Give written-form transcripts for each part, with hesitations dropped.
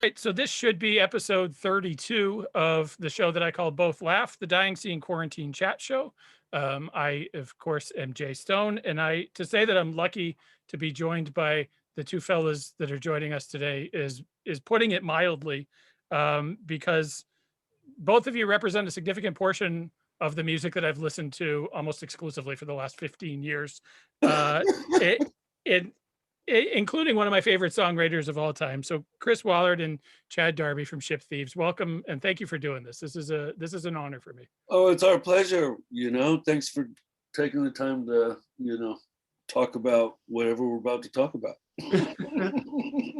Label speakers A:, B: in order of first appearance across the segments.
A: Right, so this should be episode 32 of the show that I call Both Laugh, the Dying Scene Quarantine Chat Show. I, of course, am Jay Stone, and to say that I'm lucky to be joined by the two fellas that are joining us today is putting it mildly, because both of you represent a significant portion of the music that I've listened to almost exclusively for the last 15 years. It, it including one of my favorite songwriters of all time. So Chris Wollard and Chad Darby from Ship Thieves, welcome and thank you for doing this. This is an honor for me.
B: Oh, it's our pleasure. Thanks for taking the time to, talk about whatever we're about to talk about.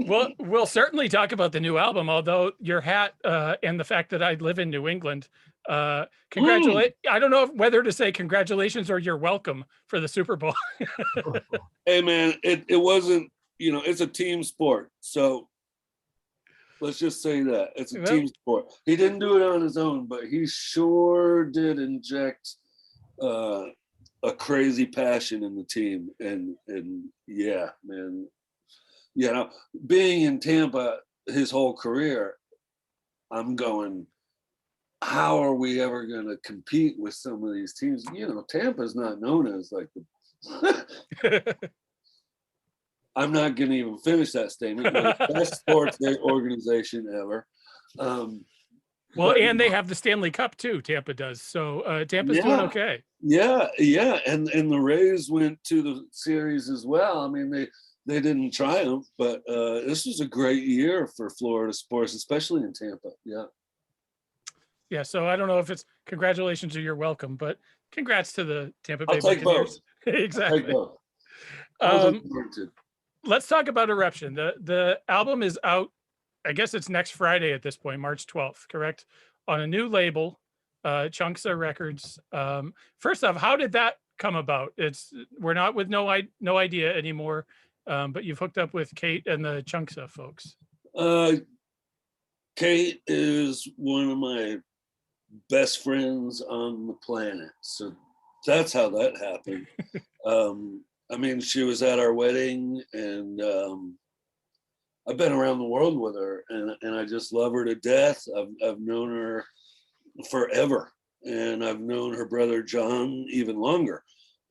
A: Well, we'll certainly talk about the new album, although your hat and the fact that I live in New England, I don't know whether to say congratulations or you're welcome for the Super Bowl.
B: Hey man, it wasn't, it's a team sport. So let's just say that it's a team sport. He didn't do it on his own, but he sure did inject a crazy passion in the team. And yeah, man, being in Tampa his whole career, I'm going, how are we ever going to compete with some of these teams? Tampa's not known as like the I'm not going to even finish that statement. The best sports organization ever.
A: And they have the Stanley Cup too. Tampa does. So Tampa's doing okay.
B: Yeah. And the Rays went to the series as well. I mean, they didn't triumph, but this was a great year for Florida sports, especially in Tampa. Yeah.
A: Yeah. So I don't know if it's congratulations or you're welcome, but congrats to the Tampa Bay
B: Buccaneers.
A: Exactly. Let's talk about Eruption. The album is out. I guess it's next Friday at this point, March 12th, correct? On a new label, Chunksaah Records. First off, how did that come about? We're not with No Idea anymore, but you've hooked up with Kate and the Chunksaah folks.
B: Kate is one of my best friends on the planet, so that's how that happened. I mean, she was at our wedding, and I've been around the world with her, and I just love her to death. I've known her forever, and I've known her brother John even longer.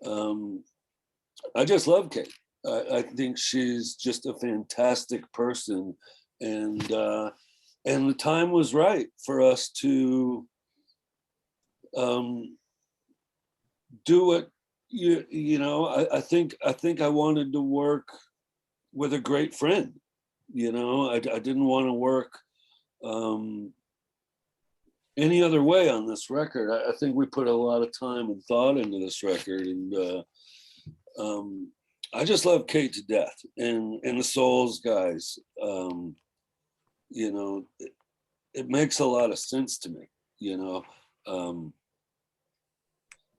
B: I just love Kate. I think she's just a fantastic person, and the time was right for us to do what I think I wanted to work with a great friend. I didn't want to work any other way on this record. I think we put a lot of time and thought into this record, and I just love Kate to death, and the Souls guys. It makes a lot of sense to me.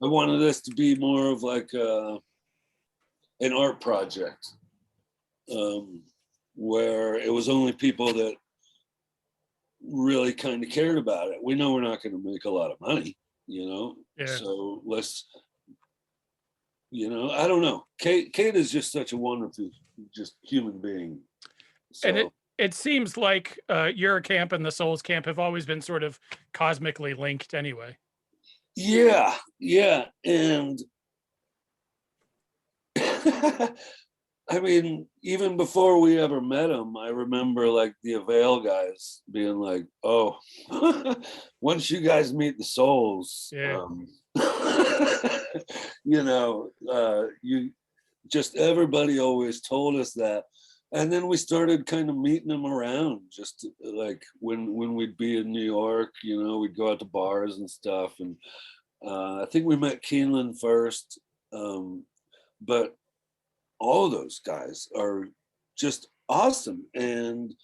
B: I wanted this to be more of like an art project, where it was only people that really kind of cared about it. We know we're not going to make a lot of money, so let's, I don't know. Kate is just such a wonderful, just human being. So.
A: And it seems like your camp and the Souls camp have always been sort of cosmically linked anyway.
B: Yeah. And I mean, even before we ever met him, I remember like the Avail guys being like, oh, once you guys meet the Souls, you just, everybody always told us that. And then we started kind of meeting them around, just like when we'd be in New York, we'd go out to bars and stuff. And I think we met Keeneland first, but all of those guys are just awesome. And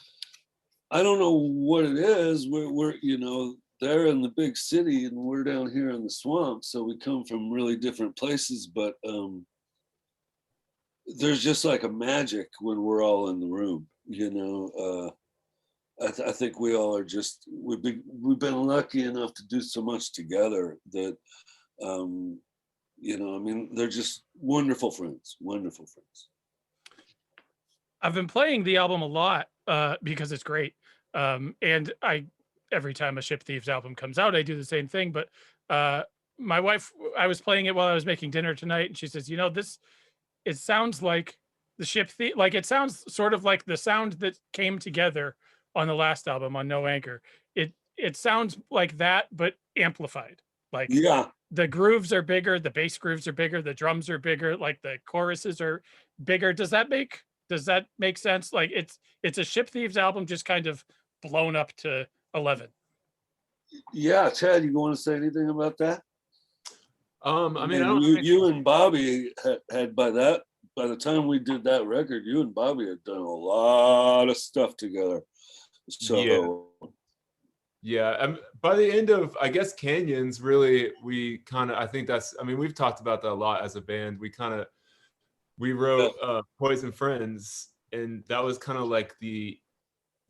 B: I don't know what it is. We're they're in the big city and we're down here in the swamp. So we come from really different places, but there's just like a magic when we're all in the room, I think we all are just, we've been lucky enough to do so much together that, I mean, they're just wonderful friends. I've
A: been playing the album a lot because it's great. And every time a Ship Thieves album comes out, I do the same thing. But my wife, I was playing it while I was making dinner tonight, and she says, it sounds like the Ship Thief, like it sounds sort of like the sound that came together on the last album on No Anchor. It sounds like that, but amplified. Like
B: Yeah.
A: the grooves are bigger, the bass grooves are bigger, the drums are bigger, like the choruses are bigger. Does that make sense? Like it's a Ship Thieves album just kind of blown up to 11.
B: Yeah, Chad, you want to say anything about that?
C: I mean, I don't
B: you and Bobby had by the time we did that record, you and Bobby had done a lot of stuff together. So
C: yeah. By the end of, I guess, Canyons, really, I think we've talked about that a lot as a band. We wrote Poison Friends, and that was kind of like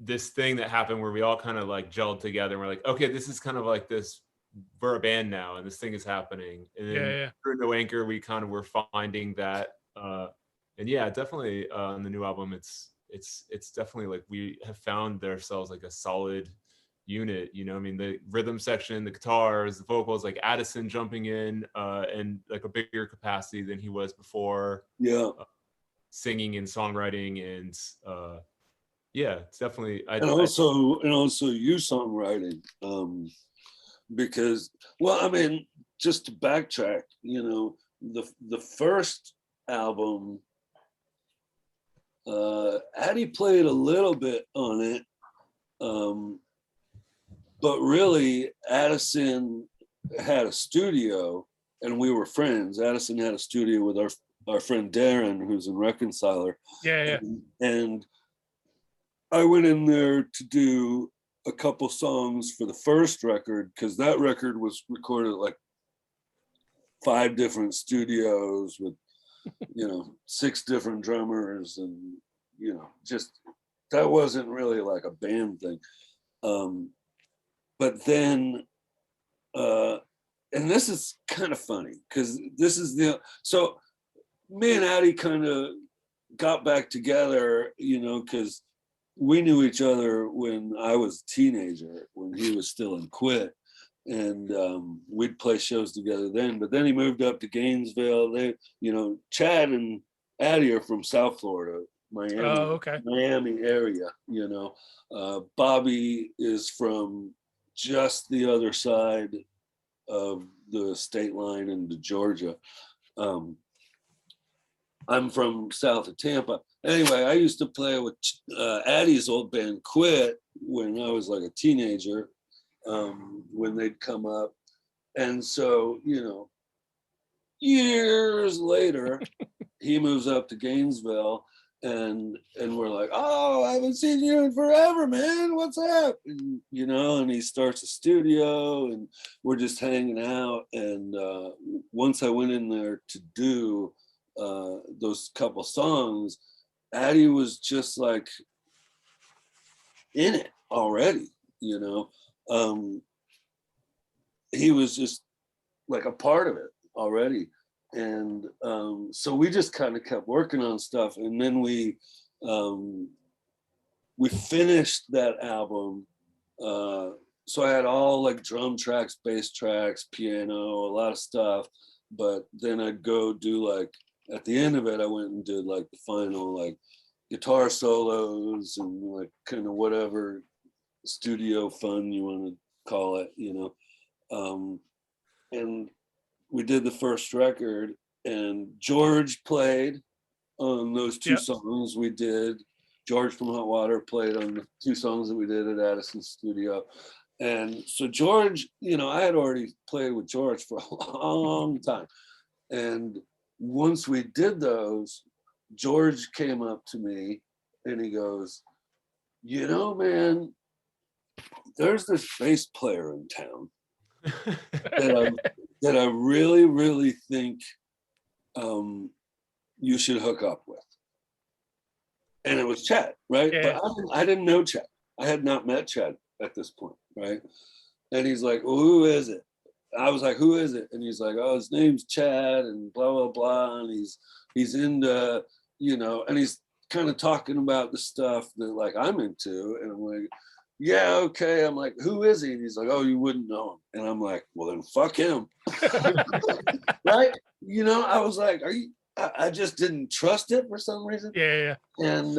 C: this thing that happened where we all kind of like gelled together, and we're like, okay, this is kind of like this, we're a band now, and this thing is happening. And then through No Anchor, we kind of were finding that, and yeah, definitely on the new album, it's definitely like we have found ourselves like a solid unit. I mean, the rhythm section, the guitars, the vocals, like Addison jumping in and like a bigger capacity than he was before.
B: Yeah.
C: Singing and songwriting, and yeah, it's definitely.
B: And also you songwriting, because, well, I mean, just to backtrack, the first album, Addie played a little bit on it, but really Addison had a studio, and we were friends. Addison had a studio with our friend Darren, who's in Reconciler.
A: Yeah.
B: And I went in there to do a couple songs for the first record, because that record was recorded at like 5 different studios with 6 different drummers, and just that wasn't really like a band thing. But then and this is kind of funny, because this is so me and Addie kind of got back together, because we knew each other when I was a teenager, when he was still in Quit, and we'd play shows together then. But then he moved up to Gainesville. Chad and Addie are from South Florida, Miami,
A: okay.
B: Miami area. Bobby is from just the other side of the state line into Georgia. I'm from south of Tampa. Anyway, I used to play with Addie's old band Quit when I was like a teenager, when they'd come up. And so, years later, he moves up to Gainesville, and we're like, oh, I haven't seen you in forever, man. What's up? And, and he starts a studio, and we're just hanging out. And once I went in there to do those couple songs, Addie was just like in it already, he was just like a part of it already. And so we just kind of kept working on stuff, and then we finished that album. So I had all like drum tracks, bass tracks, piano, a lot of stuff. But then I'd go do like, at the end of it, I went and did like the final like guitar solos and like kind of whatever studio fun you want to call it, and we did the first record, and George played on those 2 songs we did. George from Hot Water played on the 2 songs that we did at Addison's studio. And so George, I had already played with George for a long time. And once we did those, George came up to me and he goes, man, there's this bass player in town that I really, really think you should hook up with. And it was Chad, right?
A: Yeah.
B: But I didn't know Chad. I had not met Chad at this point, right? And he's like, well, who is it? I was like, who is it? And he's like, oh, his name's Chad, and blah, blah, blah. And he's into, and he's kind of talking about the stuff that like I'm into. And I'm like, yeah, okay. I'm like, who is he? And he's like, oh, you wouldn't know him. And I'm like, well, then fuck him. Right? You know, I was like, I just didn't trust it for some reason.
A: Yeah.
B: And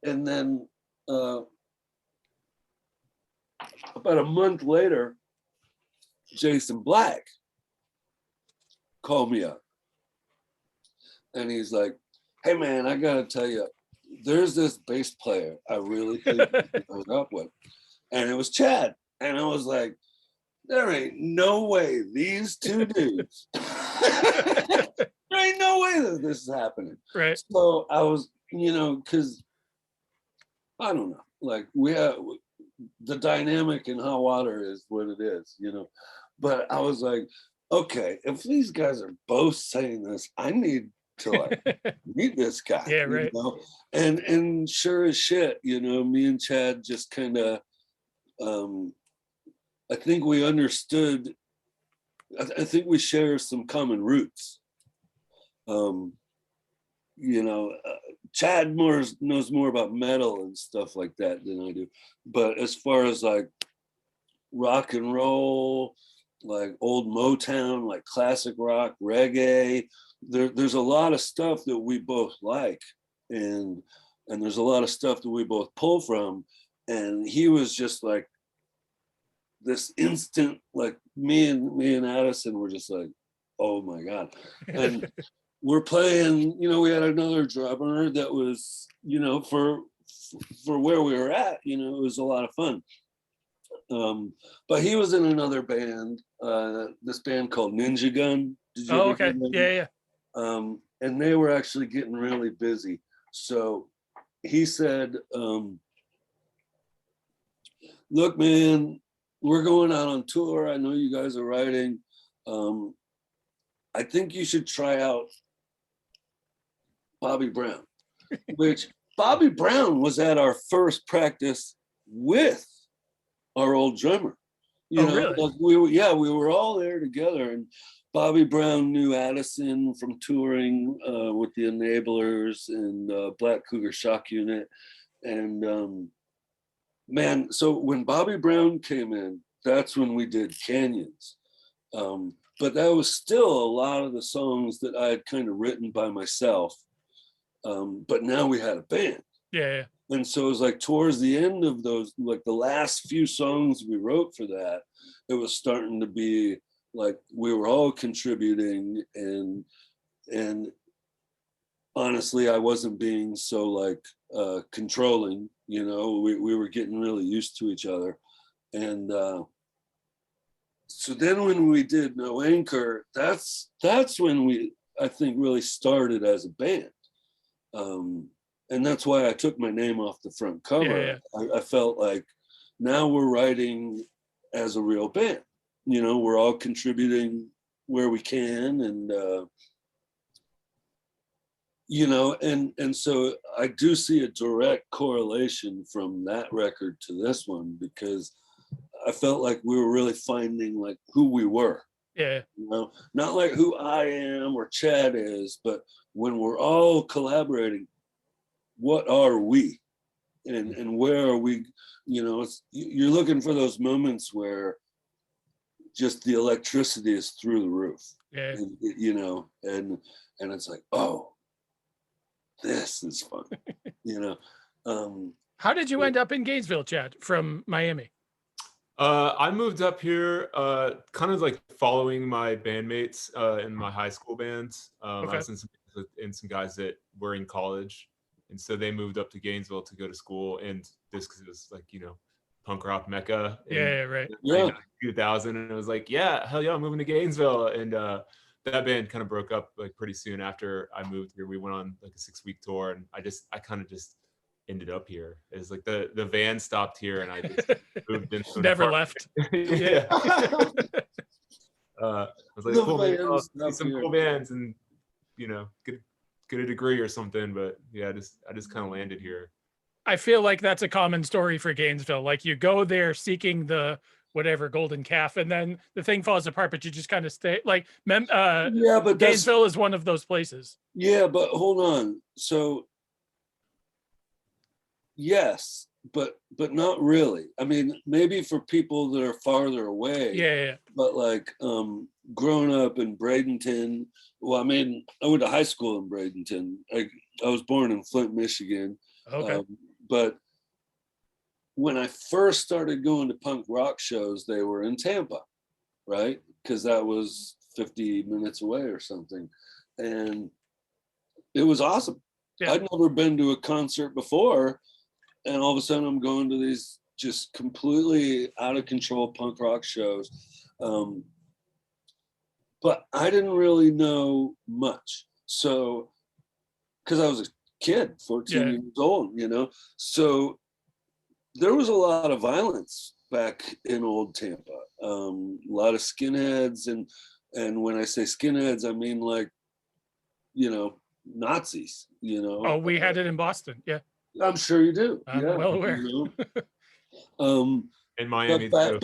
B: then about a month later, Jason Black called me up. And he's like, hey man, I gotta tell you, there's this bass player I really think you can hook up with. And it was Chad. And I was like, there ain't no way these two dudes, there ain't no way that this is happening.
A: Right.
B: So I was, you know, because I don't know, like we have the dynamic in hot water is what it is, you know. But I was like, okay, if these guys are both saying this, I need to like meet this guy.
A: Yeah, right.
B: You know? And sure as shit, you know, me and Chad just kind of I think we understood, I think we share some common roots. You know, Chad knows more about metal and stuff like that than I do. But as far as like rock and roll, like old Motown, like classic rock, reggae, there's a lot of stuff that we both like. And there's a lot of stuff that we both pull from. And he was just like this instant, like me and Addison were just like, oh my God. And we're playing, you know, we had another drummer that was, you know, for where we were at, you know, it was a lot of fun. But he was in another band, this band called Ninja Gun. Did you ever hear them?
A: Yeah.
B: And they were actually getting really busy. So he said, look, man, we're going out on tour. I know you guys are writing. I think you should try out Bobby Brown, which Bobby Brown was at our first practice with our old drummer. You know,
A: really?
B: like we were all there together, and Bobby Brown knew Addison from touring with the Enablers and Black Cougar Shock Unit. And man, so when Bobby Brown came in, that's when we did Canyons. But that was still a lot of the songs that I had kind of written by myself. But now we had a band.
A: Yeah.
B: And so it was like towards the end of those, like the last few songs we wrote for that, it was starting to be like we were all contributing, and honestly, I wasn't being so like controlling, you know. We were getting really used to each other. And so then when we did No Anchor, that's when we, I think, really started as a band. And that's why I took my name off the front cover. Yeah. I felt like now we're writing as a real band. You know, we're all contributing where we can, and you know, and so I do see a direct correlation from that record to this one, because I felt like we were really finding like who we were.
A: Yeah.
B: You know, not like who I am or Chad is, but when we're all collaborating, what are we, and where are we? You know, you're looking for those moments where just the electricity is through the roof.
A: Yeah.
B: And, you know, and it's like, oh, this is fun. You know.
A: How did you end up in Gainesville, Chad, from Miami?
C: I moved up here kind of like following my bandmates in my high school bands. I was in some guys that were in college, and so they moved up to Gainesville to go to school, and this because it was like, you know, punk rock mecca.
A: Right.
C: Yeah. 2000, and it was like, yeah, hell yeah, I'm moving to Gainesville. And that band kind of broke up like pretty soon after I moved here. We went on like a 6-week tour, and I kind of just ended up here. It's like the van stopped here, and I just moved into
A: never left.
C: Yeah. I was like, cool, maybe I'll see some cool bands and, you know, get a degree or something. But yeah, I just kind of landed here.
A: I feel like that's a common story for Gainesville. Like you go there seeking the whatever golden calf, and then the thing falls apart, but you just kind of stay. Like but Gainesville is one of those places.
B: Yeah, but hold on. So yes, but not really. I mean, maybe for people that are farther away.
A: Yeah.
B: But like growing up in Bradenton, well, I mean, I went to high school in Bradenton. I was born in Flint, Michigan.
A: Okay.
B: But when I first started going to punk rock shows, they were in Tampa, right? Because that was 50 minutes away or something. And it was awesome.
A: Yeah.
B: I'd never been to a concert before. And all of a sudden I'm going to these just completely out of control punk rock shows. But I didn't really know much. So, because I was a kid, 14 years old, you know? So there was a lot of violence back in old Tampa. A lot of skinheads. And when I say skinheads, I mean like, you know, Nazis, you know?
A: Oh, we had it in Boston. Yeah.
B: I'm sure you do.
A: I'm well aware.
B: You know?
C: In Miami,
B: but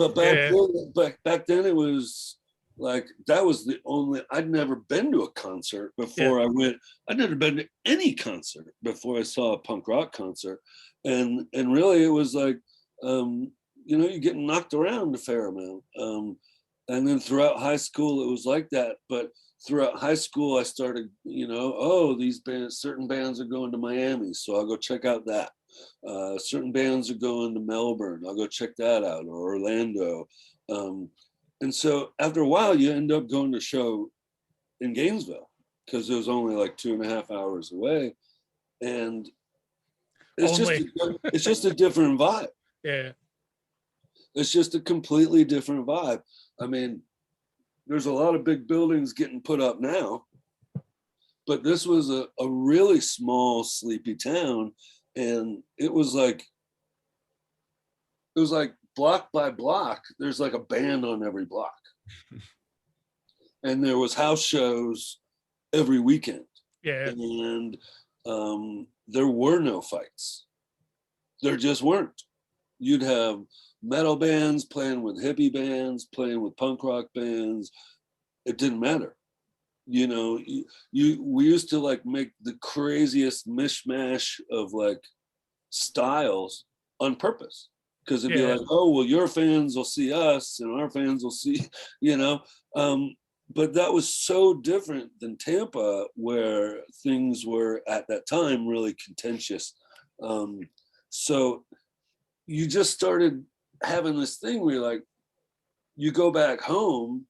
B: back then it was like, that was the only, I'd never been to a concert before I went. I'd never been to any concert before I saw a punk rock concert. And really it was like, you know, you're getting knocked around a fair amount. And then throughout high school, it was like that. But throughout high school, I started, you know, oh, these bands, certain bands are going to Miami, so I'll go check out that. Certain bands are going to Melbourne, I'll go check that out, or Orlando. And so after a while, you end up going to a show in Gainesville because it was only like 2.5 hours away. And it's just a different vibe.
A: Yeah.
B: It's just a completely different vibe. I mean, there's a lot of big buildings getting put up now, but this was a really small, sleepy town. And it was like block by block, there's like a band on every block. And there was house shows every weekend.
A: Yeah.
B: And there were no fights. There just weren't. You'd have metal bands playing with hippie bands, playing with punk rock bands. It didn't matter. You know, we used to like make the craziest mishmash of like styles on purpose. Because it'd be like, oh, well, your fans will see us and our fans will see, you know. But that was so different than Tampa, where things were at that time really contentious. So you just started having this thing where like, you go back home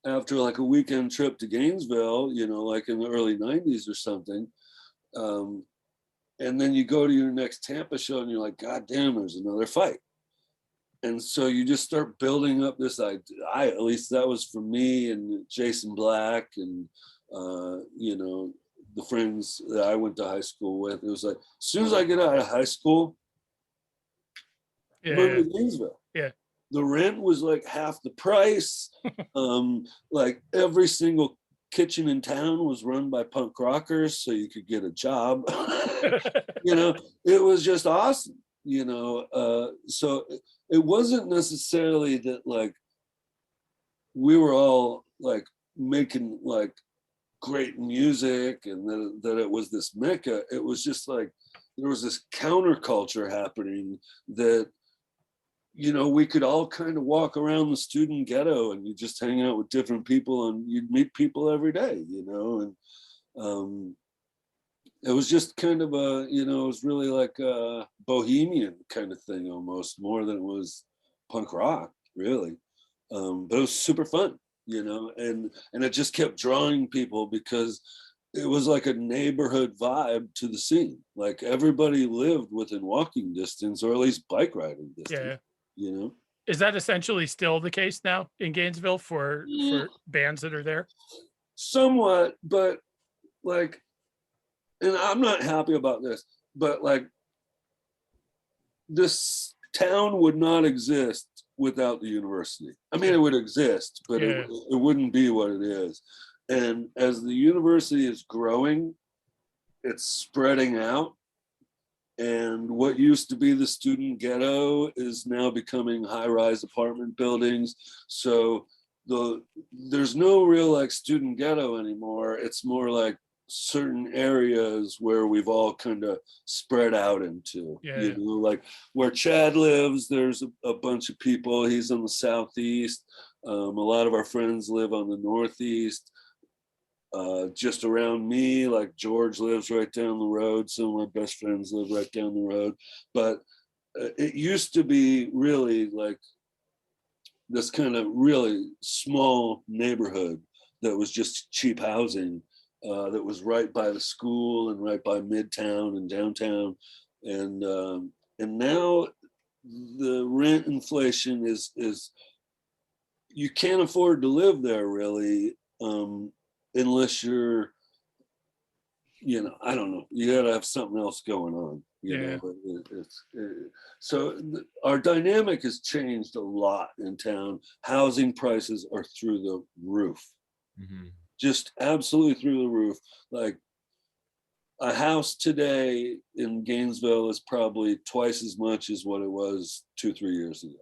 B: after like a weekend trip to Gainesville, you know, like in the early 90s or something. And then you go to your next Tampa show and you're like, God damn, there's another fight. And so you just start building up this idea. At least that was for me and Jason Black and, you know, the friends that I went to high school with. It was like, as soon as I get out of high school, move to Gainesville.
A: Yeah.
B: The rent was like half the price. Like every single kitchen in town was run by punk rockers, so you could get a job. You know, it was just awesome, you know. So it wasn't necessarily that like we were all like making like great music and that it was this mecca. It was just like there was this counterculture happening that, you know, we could all kind of walk around the student ghetto and you just hang out with different people and you'd meet people every day, you know. And it was just kind of a, you know, it was really like a bohemian kind of thing almost, more than it was punk rock, really. But it was super fun, you know, and it just kept drawing people because it was like a neighborhood vibe to the scene. Like everybody lived within walking distance or at least bike riding distance.
A: Yeah.
B: You know,
A: is that essentially still the case now in Gainesville for bands that are there?
B: Somewhat, but like, and I'm not happy about this, but like this town would not exist without the university. I mean, it would exist, but it wouldn't be what it is. And as the university is growing, it's spreading out. And what used to be the student ghetto is now becoming high-rise apartment buildings. So there's no real like student ghetto anymore. It's more like certain areas where we've all kind of spread out into.
A: Yeah,
B: you know, like where Chad lives, there's a bunch of people. He's in the southeast. A lot of our friends live on the northeast. Just around me, like George lives right down the road. Some of my best friends live right down the road. But it used to be really like this kind of really small neighborhood that was just cheap housing, that was right by the school and right by Midtown and downtown. And now the rent inflation is you can't afford to live there really, unless you're, you know, I don't know, you gotta have something else going on, you know. So our dynamic has changed a lot in town. Housing prices are through the roof. Just absolutely through the roof. Like a house today in Gainesville is probably twice as much as what it was 2-3 years ago.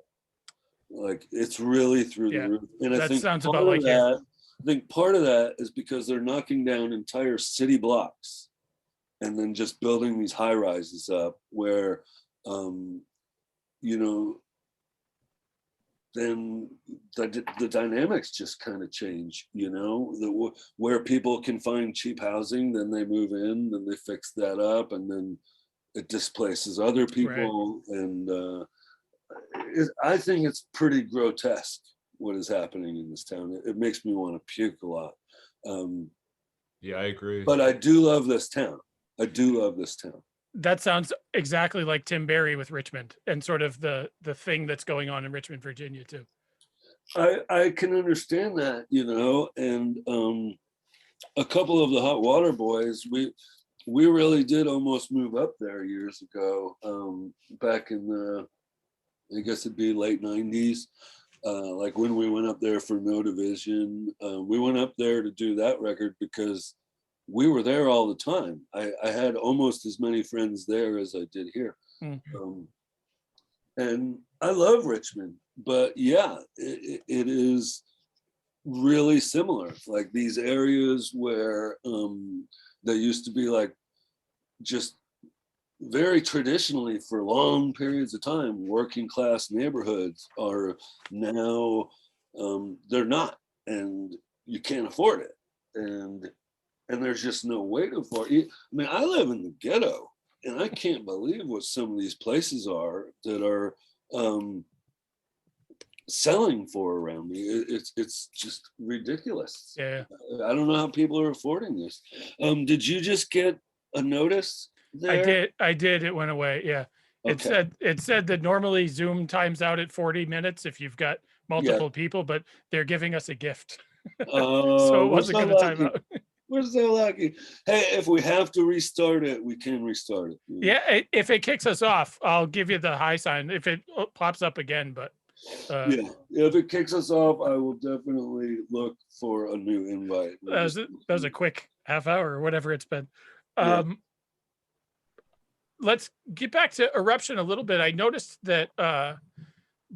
B: Like it's really through the roof. And I think
A: sounds about like here.
B: I think part of that is because they're knocking down entire city blocks and then just building these high rises up where, you know, then the dynamics just kind of change, you know, where people can find cheap housing, then they move in, then they fix that up, and then it displaces other people. Right. And I think it's pretty grotesque what is happening in this town. It makes me want to puke a lot.
C: Yeah, I agree.
B: But I do love this town. I do love this town.
A: That sounds exactly like Tim Berry with Richmond and sort of the thing that's going on in Richmond, Virginia too.
B: I can understand that, you know, and a couple of the Hot Water Boys, we really did almost move up there years ago, back in the, I guess it'd be late 90s. Like when we went up there for No Division, we went up there to do that record because we were there all the time. I had almost as many friends there as I did here. Mm-hmm. And I love Richmond, but yeah, it is really similar. Like these areas where there used to be like just very traditionally for long periods of time, working class neighborhoods are now, they're not, and you can't afford it. And there's just no way to afford it. I mean, I live in the ghetto and I can't believe what some of these places are that are selling for around me. It's just ridiculous.
A: Yeah.
B: I don't know how people are affording this. Did you just get a notice there?
A: I did. It went away. Yeah. Okay. It said that normally Zoom times out at 40 minutes if you've got multiple people, but they're giving us a gift. So it wasn't going to time out.
B: We're so lucky. Hey, if we have to restart it, we can restart it.
A: Yeah, if it kicks us off, I'll give you the high sign if it pops up again. But
B: yeah, if it kicks us off, I will definitely look for a new invite.
A: That was a quick half hour or whatever it's been. Let's get back to Eruption a little bit. I noticed that the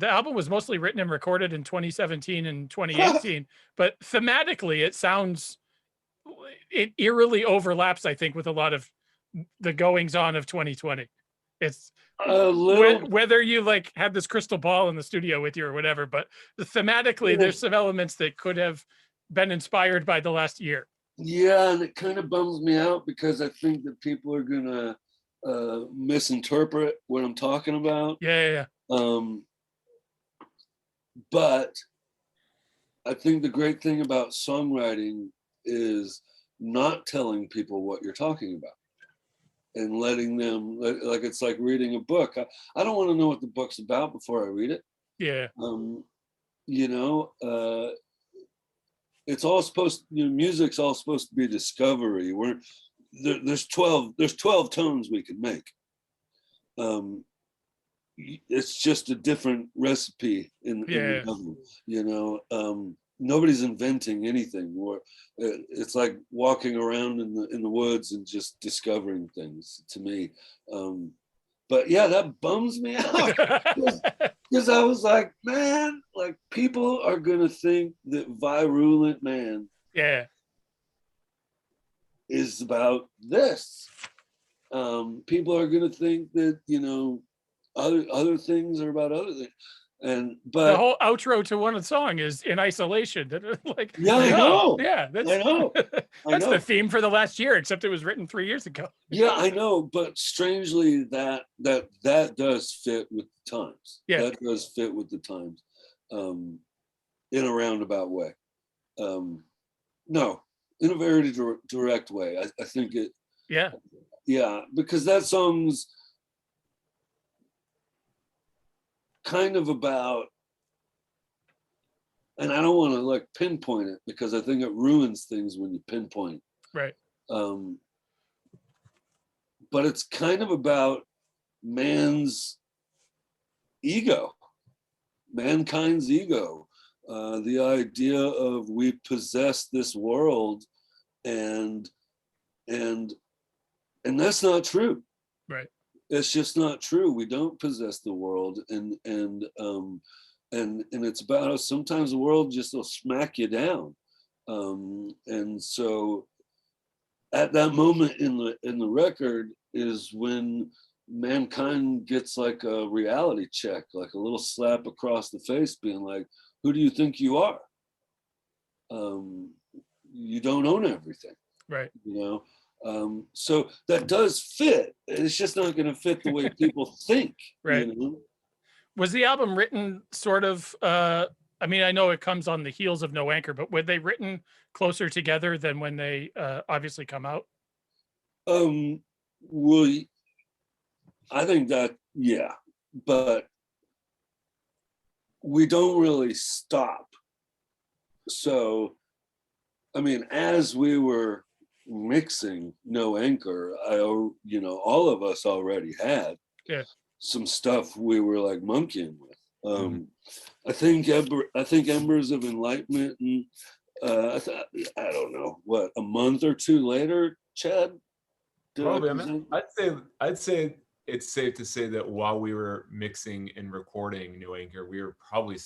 A: album was mostly written and recorded in 2017 and 2018, but thematically it sounds, it eerily overlaps, I think, with a lot of the goings on of 2020. It's whether you like had this crystal ball in the studio with you or whatever, but thematically there's some elements that could have been inspired by the last year.
B: Yeah, and it kind of bums me out because I think that people are gonna misinterpret what I'm talking about.
A: Yeah.
B: But I think the great thing about songwriting is not telling people what you're talking about and letting them, like it's like reading a book. I don't want to know what the book's about before I read it.
A: Yeah.
B: You know, it's all supposed, you know, music's all supposed to be discovery. There's 12 tones we can make. It's just a different recipe in the oven, you know. Nobody's inventing anything. It's like walking around in the woods and just discovering things to me. But yeah, that bums me out because I was like, man, like people are gonna think that Virulent Man is about this. People are going to think that, you know, other things are about other things. But
A: the whole outro to one song is in isolation. Like,
B: yeah, I know.
A: Yeah, that's,
B: I know.
A: that's the theme for the last year, except it was written 3 years ago.
B: Yeah, I know. But strangely, that does fit with the times.
A: Yeah,
B: that does fit with the times, in a roundabout way. No, in a very direct way. I think it. Yeah, because that song's kind of about, and I don't want to like pinpoint it because I think it ruins things when you pinpoint.
A: Right.
B: But it's kind of about man's ego, mankind's ego, the idea of we possess this world, and that's not true.
A: Right.
B: It's just not true. We don't possess the world, and it's about us. Sometimes the world just will smack you down, and so at that moment in the record is when mankind gets like a reality check, like a little slap across the face, being like, "Who do you think you are? You don't own everything."
A: Right.
B: You know. So that does fit. It's just not going to fit the way people think.
A: Right.
B: You know?
A: Was the album written sort of, I mean, I know it comes on the heels of No Anchor, but were they written closer together than when they obviously come out?
B: Well, I think that, yeah, but we don't really stop. So, I mean, as we were mixing No Anchor, you know, all of us already had some stuff we were like monkeying with. I think Embers of Enlightenment, and I don't know what, a month or two later, Chad.
C: Probably. I mean, I'd say it's safe to say that while we were mixing and recording No Anchor, we were probably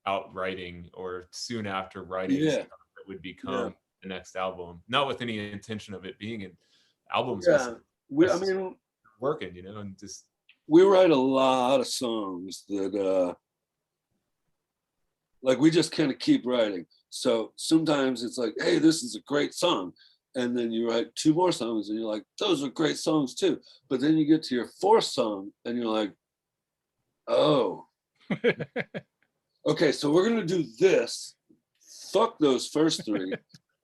C: out writing, or soon after writing stuff that would become the next album, not with any intention of it being an album.
B: I mean,
C: working, you know, and just
B: we write a lot of songs that like we just kind of keep writing. So sometimes it's like, hey, this is a great song, and then you write 2 more songs and you're like, those are great songs too. But then you get to your 4th song and you're like, oh, okay, so we're gonna do this. Fuck those first 3.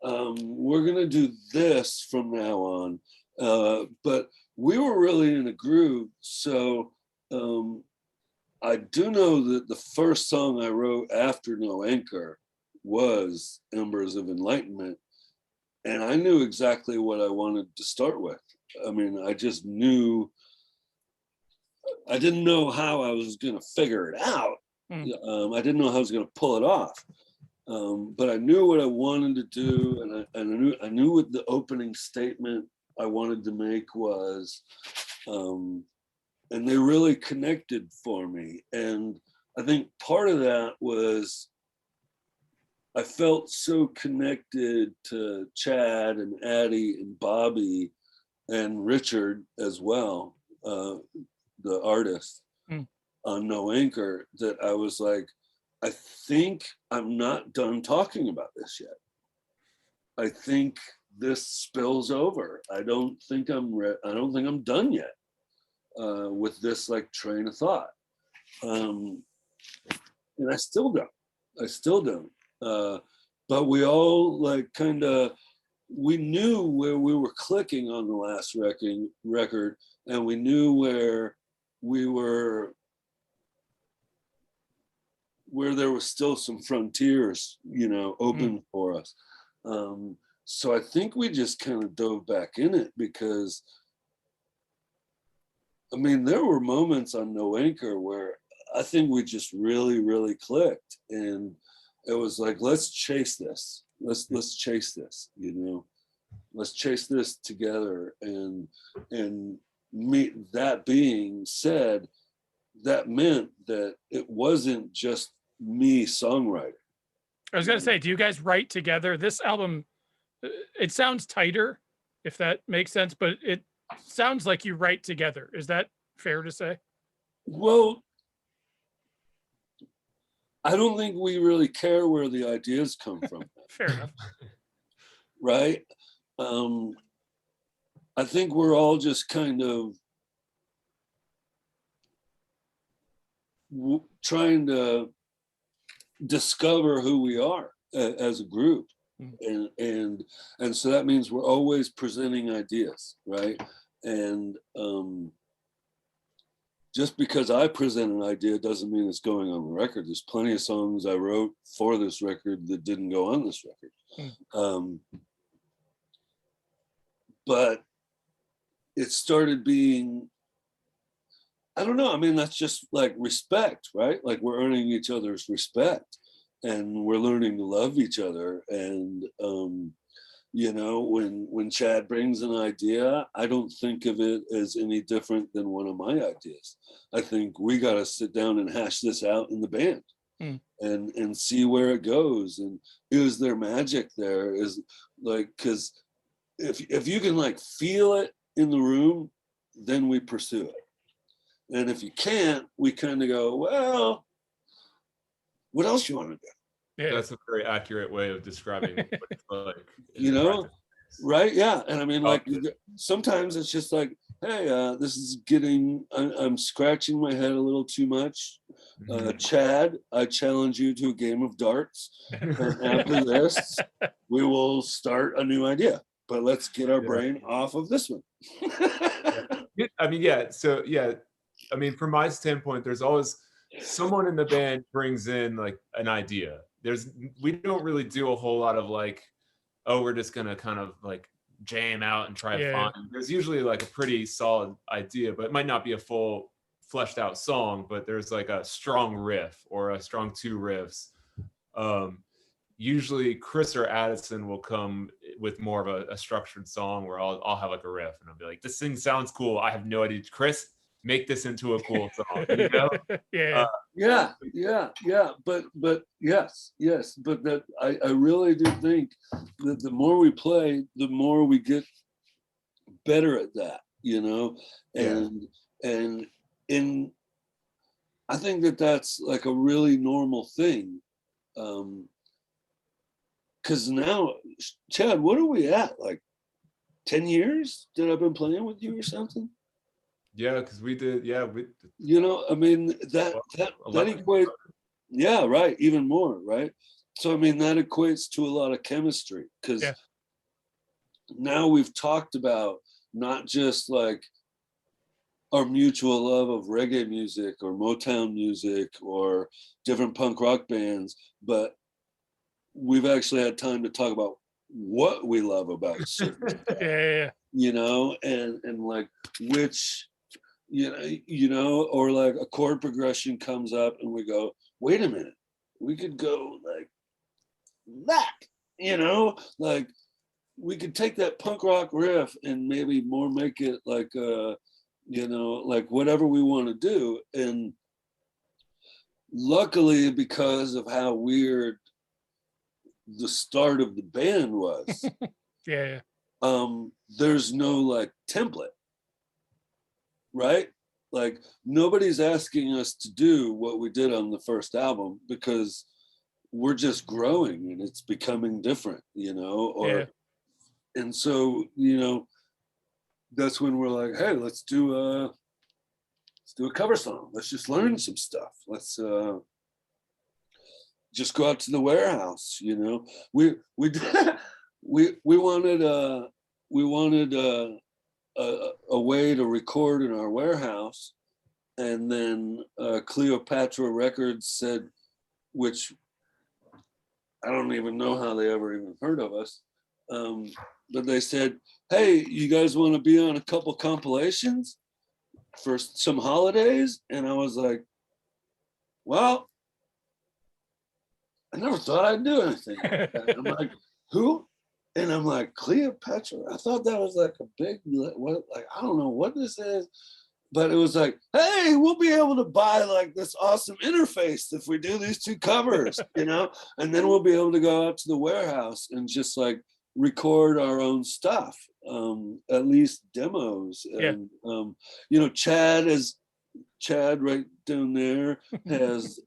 B: We're gonna do this from now on. But we were really in a groove. So I do know that the first song I wrote after No Anchor was Embers of Enlightenment. And I knew exactly what I wanted to start with. I mean, I just knew, I didn't know how I was gonna figure it out. I didn't know how I was gonna pull it off. But I knew what I wanted to do, and I knew what the opening statement I wanted to make was, and they really connected for me. And I think part of that was I felt so connected to Chad and Addie and Bobby and Richard as well, the artist on No Anchor, that I was like, I think I'm not done talking about this yet. I think this spills over. I don't think I'm done yet with this like train of thought. And I still don't. But we all like we knew where we were clicking on the last record, and we knew where there was still some frontiers, you know, open for us. So I think we just kind of dove back in it, because I mean, there were moments on No Anchor where I think we just really, really clicked, and it was like, let's chase this. Let's chase this, you know. Let's chase this together. And that being said, that meant that it wasn't just me songwriting.
A: I was gonna say, do you guys write together? This album, it sounds tighter if that makes sense, but it sounds like you write together. Is that fair to say?
B: Well, I don't think we really care where the ideas come from.
A: Fair enough.
B: Right? I think we're all just kind of trying to discover who we are as a group. And so that means we're always presenting ideas, right? And just because I present an idea doesn't mean it's going on the record. There's plenty of songs I wrote for this record that didn't go on this record. But it started being, I don't know, I mean, that's just like respect, right? Like we're earning each other's respect and we're learning to love each other. And, you know, when Chad brings an idea, I don't think of it as any different than one of my ideas. I think we got to sit down and hash this out in the band and see where it goes. And is there magic there? Is like, because if you can like feel it in the room, then we pursue it. And if you can't, we kind of go, well, what else you want to do?
C: Yeah. That's a very accurate way of describing what it's like.
B: You know, right? Yeah. And I mean, like, sometimes it's just like, hey, this is getting, I'm scratching my head a little too much. Chad, I challenge you to a game of darts. And after this, we will start a new idea. But let's get our brain off of this one.
C: I mean, yeah. So, yeah. I mean, from my standpoint, there's always someone in the band brings in like an idea. We don't really do a whole lot of like, oh, we're just gonna kind of like jam out and try to find. There's usually like a pretty solid idea, but it might not be a full fleshed out song, but there's like a strong riff or a strong two riffs. Usually Chris or Addison will come with more of a structured song where I'll have like a riff and I'll be like, this thing sounds cool. I have no idea. Chris, make this into a cool song, you know?
B: Yeah. But yes. But that I really do think that the more we play, the more we get better at that, you know? And I think that that's like a really normal thing. Because now, Chad, what are we at? Like 10 years that I've been playing with you or something?
C: Yeah, because we did. Yeah,
B: you know, I mean that equates. Yeah, right. Even more, right? So I mean that equates to a lot of chemistry because now we've talked about not just like our mutual love of reggae music or Motown music or different punk rock bands, but we've actually had time to talk about what we love about certain stuff, you know, and like which. You know, or like a chord progression comes up and we go, wait a minute, we could go like that, you know, like we could take that punk rock riff and maybe more make it like, you know, like whatever we want to do. And luckily, because of how weird the start of the band was, there's no like template. Right? Like nobody's asking us to do what we did on the first album because we're just growing and it's becoming different, you know, and so, you know, that's when we're like, hey, let's do a cover song. Let's just learn some stuff. Let's just go out to the warehouse, you know. We wanted a way to record in our warehouse, and then Cleopatra Records said, which I don't even know how they ever even heard of us, but they said, hey, you guys want to be on a couple compilations for some holidays? And I was like, well, I never thought I'd do anything like that. I'm like, who? And I'm like, Cleopatra? I thought that was like a big, what, like, I don't know what this is, but it was like, hey, we'll be able to buy like this awesome interface if we do these two covers, you know? And then we'll be able to go out to the warehouse and just like record our own stuff. at least demos. And you know, Chad right down there has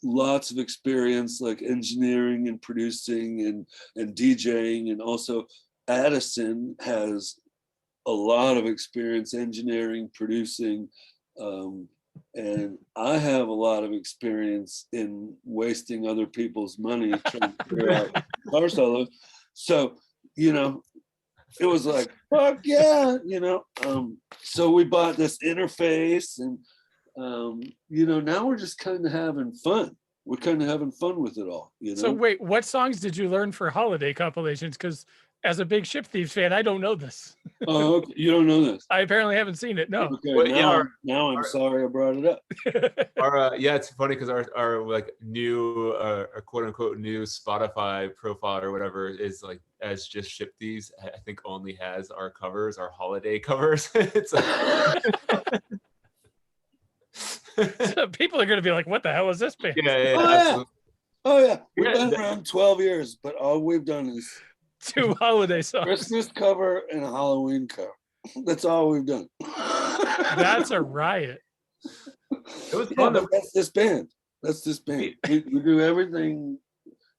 B: lots of experience like engineering and producing and DJing, and also Addison has a lot of experience engineering, producing, and I have a lot of experience in wasting other people's money trying to figure out guitar solos. So, you know, it was like, fuck yeah, you know. So we bought this interface, and you know, now we're just kind of having fun. We're kind of having fun with it all, you know.
A: So wait, what songs did you learn for holiday compilations? Because as a big Ship Thieves fan, I don't know this.
B: Oh, okay. You don't know this?
A: I apparently haven't seen it. No.
B: Okay,
C: Well,
B: now I'm sorry I brought it up.
C: Our yeah, it's funny because our like new our quote unquote new Spotify profile or whatever is like as just Ship Thieves. I think only has our covers, our holiday covers. It's
A: So people are going to be like, "What the hell is this band?"
C: yeah.
B: Oh yeah, we've been around 12 years, but all we've done is
A: 2 holiday songs.
B: Christmas cover and a Halloween cover. That's all we've done.
A: That's a riot.
C: It was fun.
B: Yeah, that's this band. That's this band. We do everything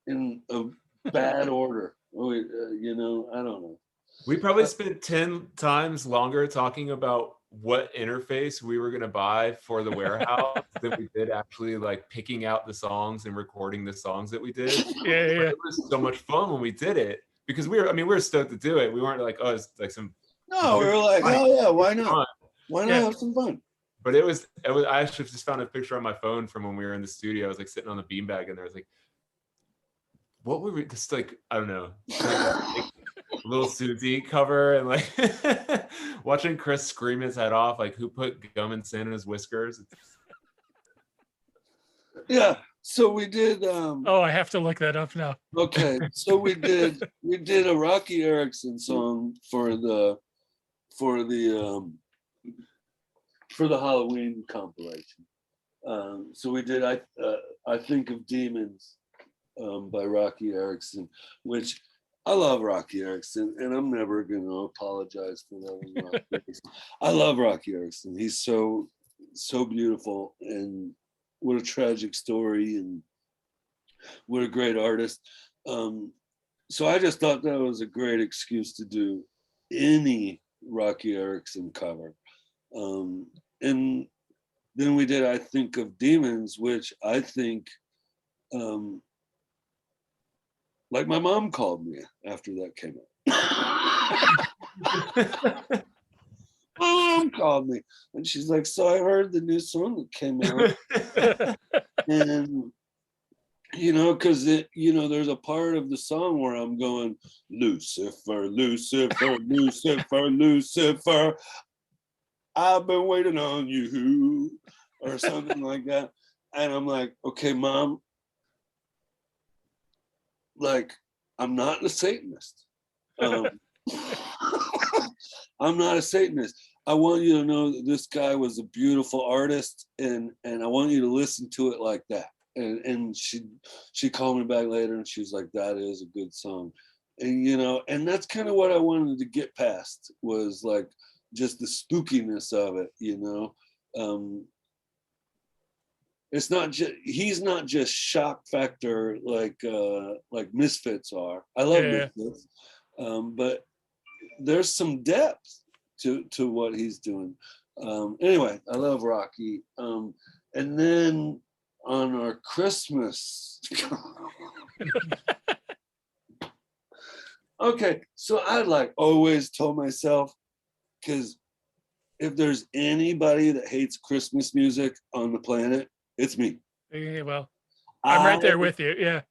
B: in a bad order. You know, I don't know.
C: We probably spent 10 times longer talking about what interface we were going to buy for the warehouse than we did actually like picking out the songs and recording the songs that we did.
A: Yeah.
C: It was so much fun when we did it because we were stoked to do it. We weren't like, oh, it's like some.
B: No, we were like, oh yeah, why not? Why not have some fun?
C: But it was. I actually just found a picture on my phone from when we were in the studio. I was like sitting on the beanbag, and there was like, what were we just like? I don't know, like, Little Susie cover, and like watching Chris scream his head off. Like, who put gum in Santa's whiskers?
B: Yeah. So we did.
A: Oh, I have to look that up now.
B: Okay, so we did a Rocky Erickson song for the Halloween compilation. So we did I Think of Demons by Rocky Erickson, which I love Rocky Erickson, and I'm never going to apologize for loving Rocky Erickson. I love Rocky Erickson. He's so beautiful, and what a tragic story, and what a great artist. So I just thought that was a great excuse to do any Rocky Erickson cover. And then we did I Think of Demons, which I think, like my mom called me after that came out. My mom called me and she's like, so I heard the new song that came out. And you know, because there's a part of the song where I'm going, Lucifer, Lucifer, Lucifer, Lucifer, I've been waiting on you, or something like that. And I'm like, okay, Mom, like, I'm not a Satanist. I'm not a Satanist. I want you to know that this guy was a beautiful artist, and I want you to listen to it like that. And she called me back later and she was like, that is a good song. And and that's kind of what I wanted to get past, was like just the spookiness of it. It's not just, he's not just shock factor like Misfits are. I love Misfits, but there's some depth to what he's doing. Anyway, I love Rocky. And then on our Christmas, okay, so I like always told myself, because if there's anybody that hates Christmas music on the planet, it's me.
A: Yeah, well, I'm right there with you. Yeah.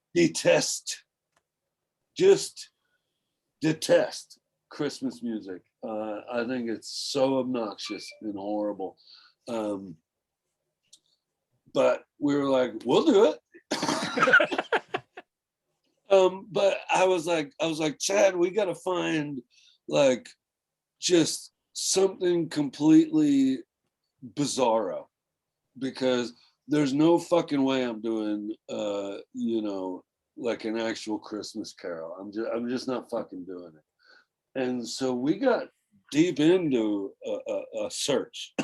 B: Just detest Christmas music. I think it's so obnoxious and horrible. But we were like, we'll do it. But I was like, Chad, we got to find like just something completely bizarro, because there's no fucking way I'm doing, like an actual Christmas carol. I'm just not fucking doing it. And so we got deep into a search.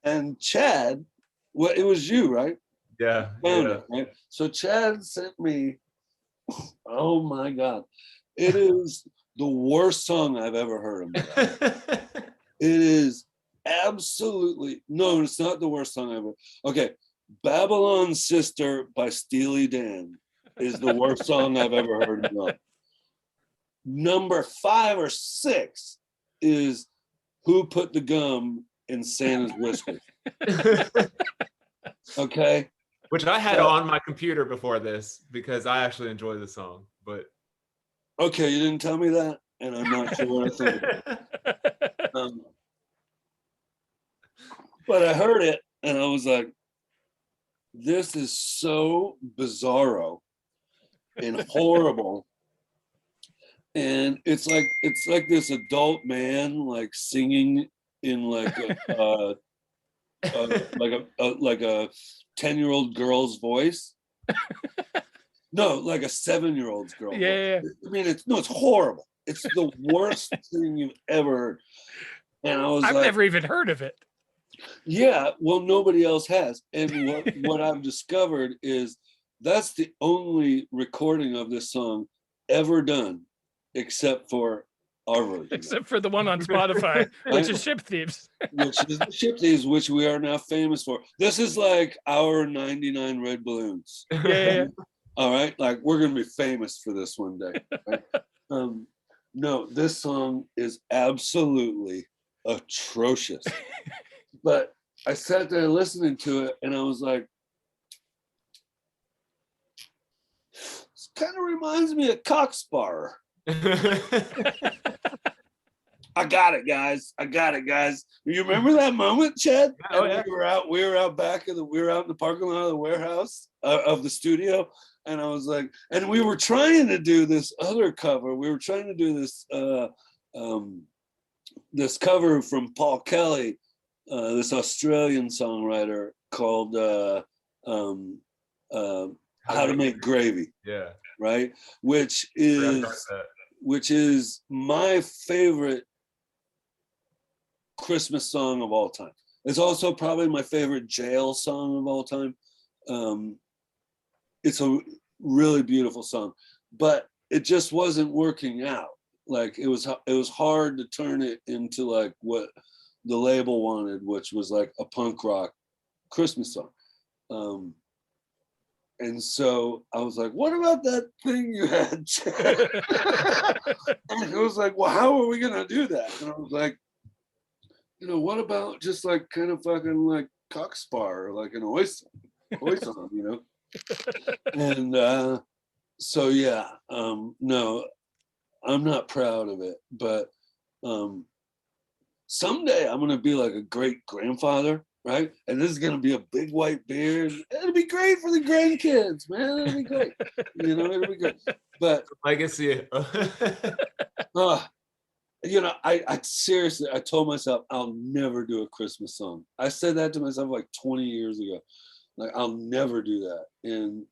B: And Chad, well, it was you, right?
C: Yeah.
B: Found
C: Yeah.
B: it, right? So Chad sent me, oh my God, it is the worst song I've ever heard of. It is absolutely, no, it's not the worst song ever. Okay, Babylon's Sister by Steely Dan is the worst song I've ever heard of. Number 5 or 6 is Who Put the Gum in Santa's Whiskers. Okay.
C: Which I had on my computer before this because I actually enjoy the song, but.
B: Okay, you didn't tell me that, and I'm not sure what I think about it. But I heard it, and I was like, this is so bizarro and horrible. And it's like this adult man like singing in like a like a 10-year-old girl's voice. No, like a 7-year-old's girl.
A: Yeah.
B: I mean, it's horrible. It's the worst thing you've ever heard. And I've
A: never even heard of it.
B: Yeah, well, nobody else has. And what I've discovered is that's the only recording of this song ever done, except for our version.
A: Except for the one on Spotify, which is Ship Thieves.
B: Which is the Ship Thieves, which we are now famous for. This is like our 99 Red Balloons.
A: Yeah.
B: All right, like we're gonna be famous for this one day. Right? No, this song is absolutely atrocious. But I sat there listening to it, and I was like, this kind of reminds me of Cocksparrer. I got it, guys. You remember that moment, Chad?
C: Oh, yeah.
B: We were out in the parking lot of the warehouse of the studio, and I was like, and we were trying to do this other cover. We were trying to do this this cover from Paul Kelly, this Australian songwriter called How to Make Gravy.
C: Yeah.
B: Right? Which is my favorite Christmas song of all time. It's also probably my favorite jail song of all time. It's a really beautiful song, but it just wasn't working out. Like it was hard to turn it into like what the label wanted, which was like a punk rock Christmas song. And so I was like, what about that thing you had? And it was like, well, how are we going to do that? And I was like, what about just like kind of fucking like Cocksparrer, like an oi song, And so, yeah, no, I'm not proud of it, but someday I'm going to be like a great grandfather. Right, and this is gonna be a big white beard. It'll be great for the grandkids, man. It'll be great. It'll be great. But
C: legacy.
B: I seriously, I told myself I'll never do a Christmas song. I said that to myself like 20 years ago. Like I'll never do that, and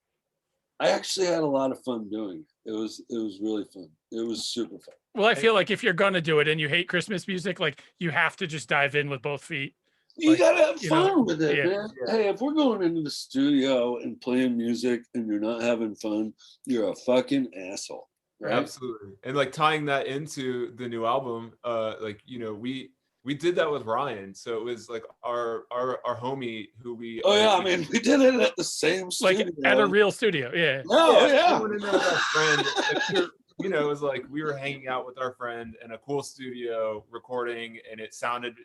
B: I actually had a lot of fun doing it. It was really fun. It was super fun.
A: Well, I feel like if you're gonna do it and you hate Christmas music, like you have to just dive in with both feet.
B: You gotta have fun with it,
A: yeah.
B: man. Hey, if we're going into the studio and playing music and you're not having fun, you're a fucking asshole. Right?
C: Absolutely. And like tying that into the new album, we did that with Ryan. So it was like our homie who we.
B: Oh yeah, I mean we did it at the same studio.
A: Like at a real studio, yeah.
B: Oh yeah.
C: We went in there with our friend. It was like we were hanging out with our friend in a cool studio recording, and it sounded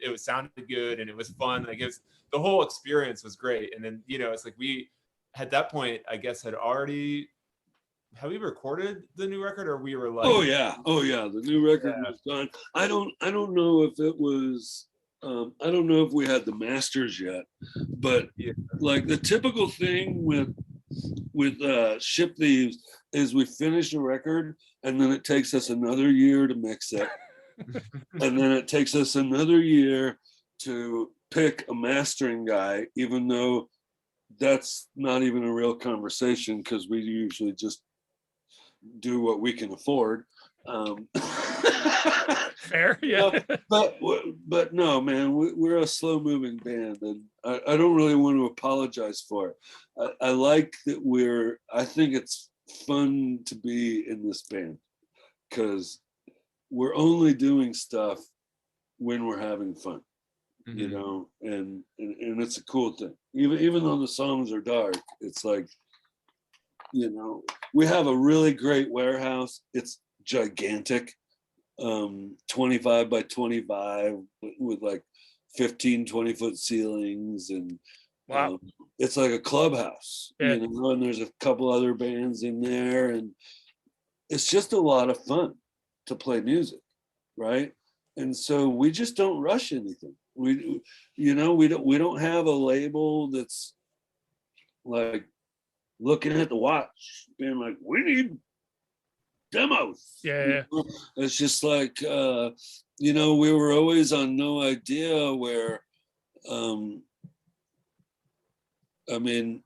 C: good, and it was fun. Like the whole experience was great. And then it's like we at that point I guess had already. Have we recorded the new record, or we were like?
B: Oh yeah, the new record was done. I don't know if it was. I don't know if we had the masters yet, but like the typical thing with Ship Thieves is we finish a record and then it takes us another year to mix it, and then it takes us another year to pick a mastering guy, even though that's not even a real conversation because we usually just do what we can afford.
A: Fair, yeah.
B: But no, man, we're a slow moving band, and I don't really want to apologize for it. I like that I think it's fun to be in this band because we're only doing stuff when we're having fun, you know, and it's a cool thing. Even though the songs are dark, it's like, you know, we have a really great warehouse. It's gigantic, 25 by 25 with like 15, 20-foot ceilings, and
A: Wow.
B: It's like a clubhouse,
A: Yeah.
B: you know, and there's a couple other bands in there, and it's just a lot of fun to play music, right? And so we just don't rush anything. We don't have a label that's like looking at the watch being like, we need demos.
A: Yeah.
B: It's just like you know, we were always on No Idea, where I mean,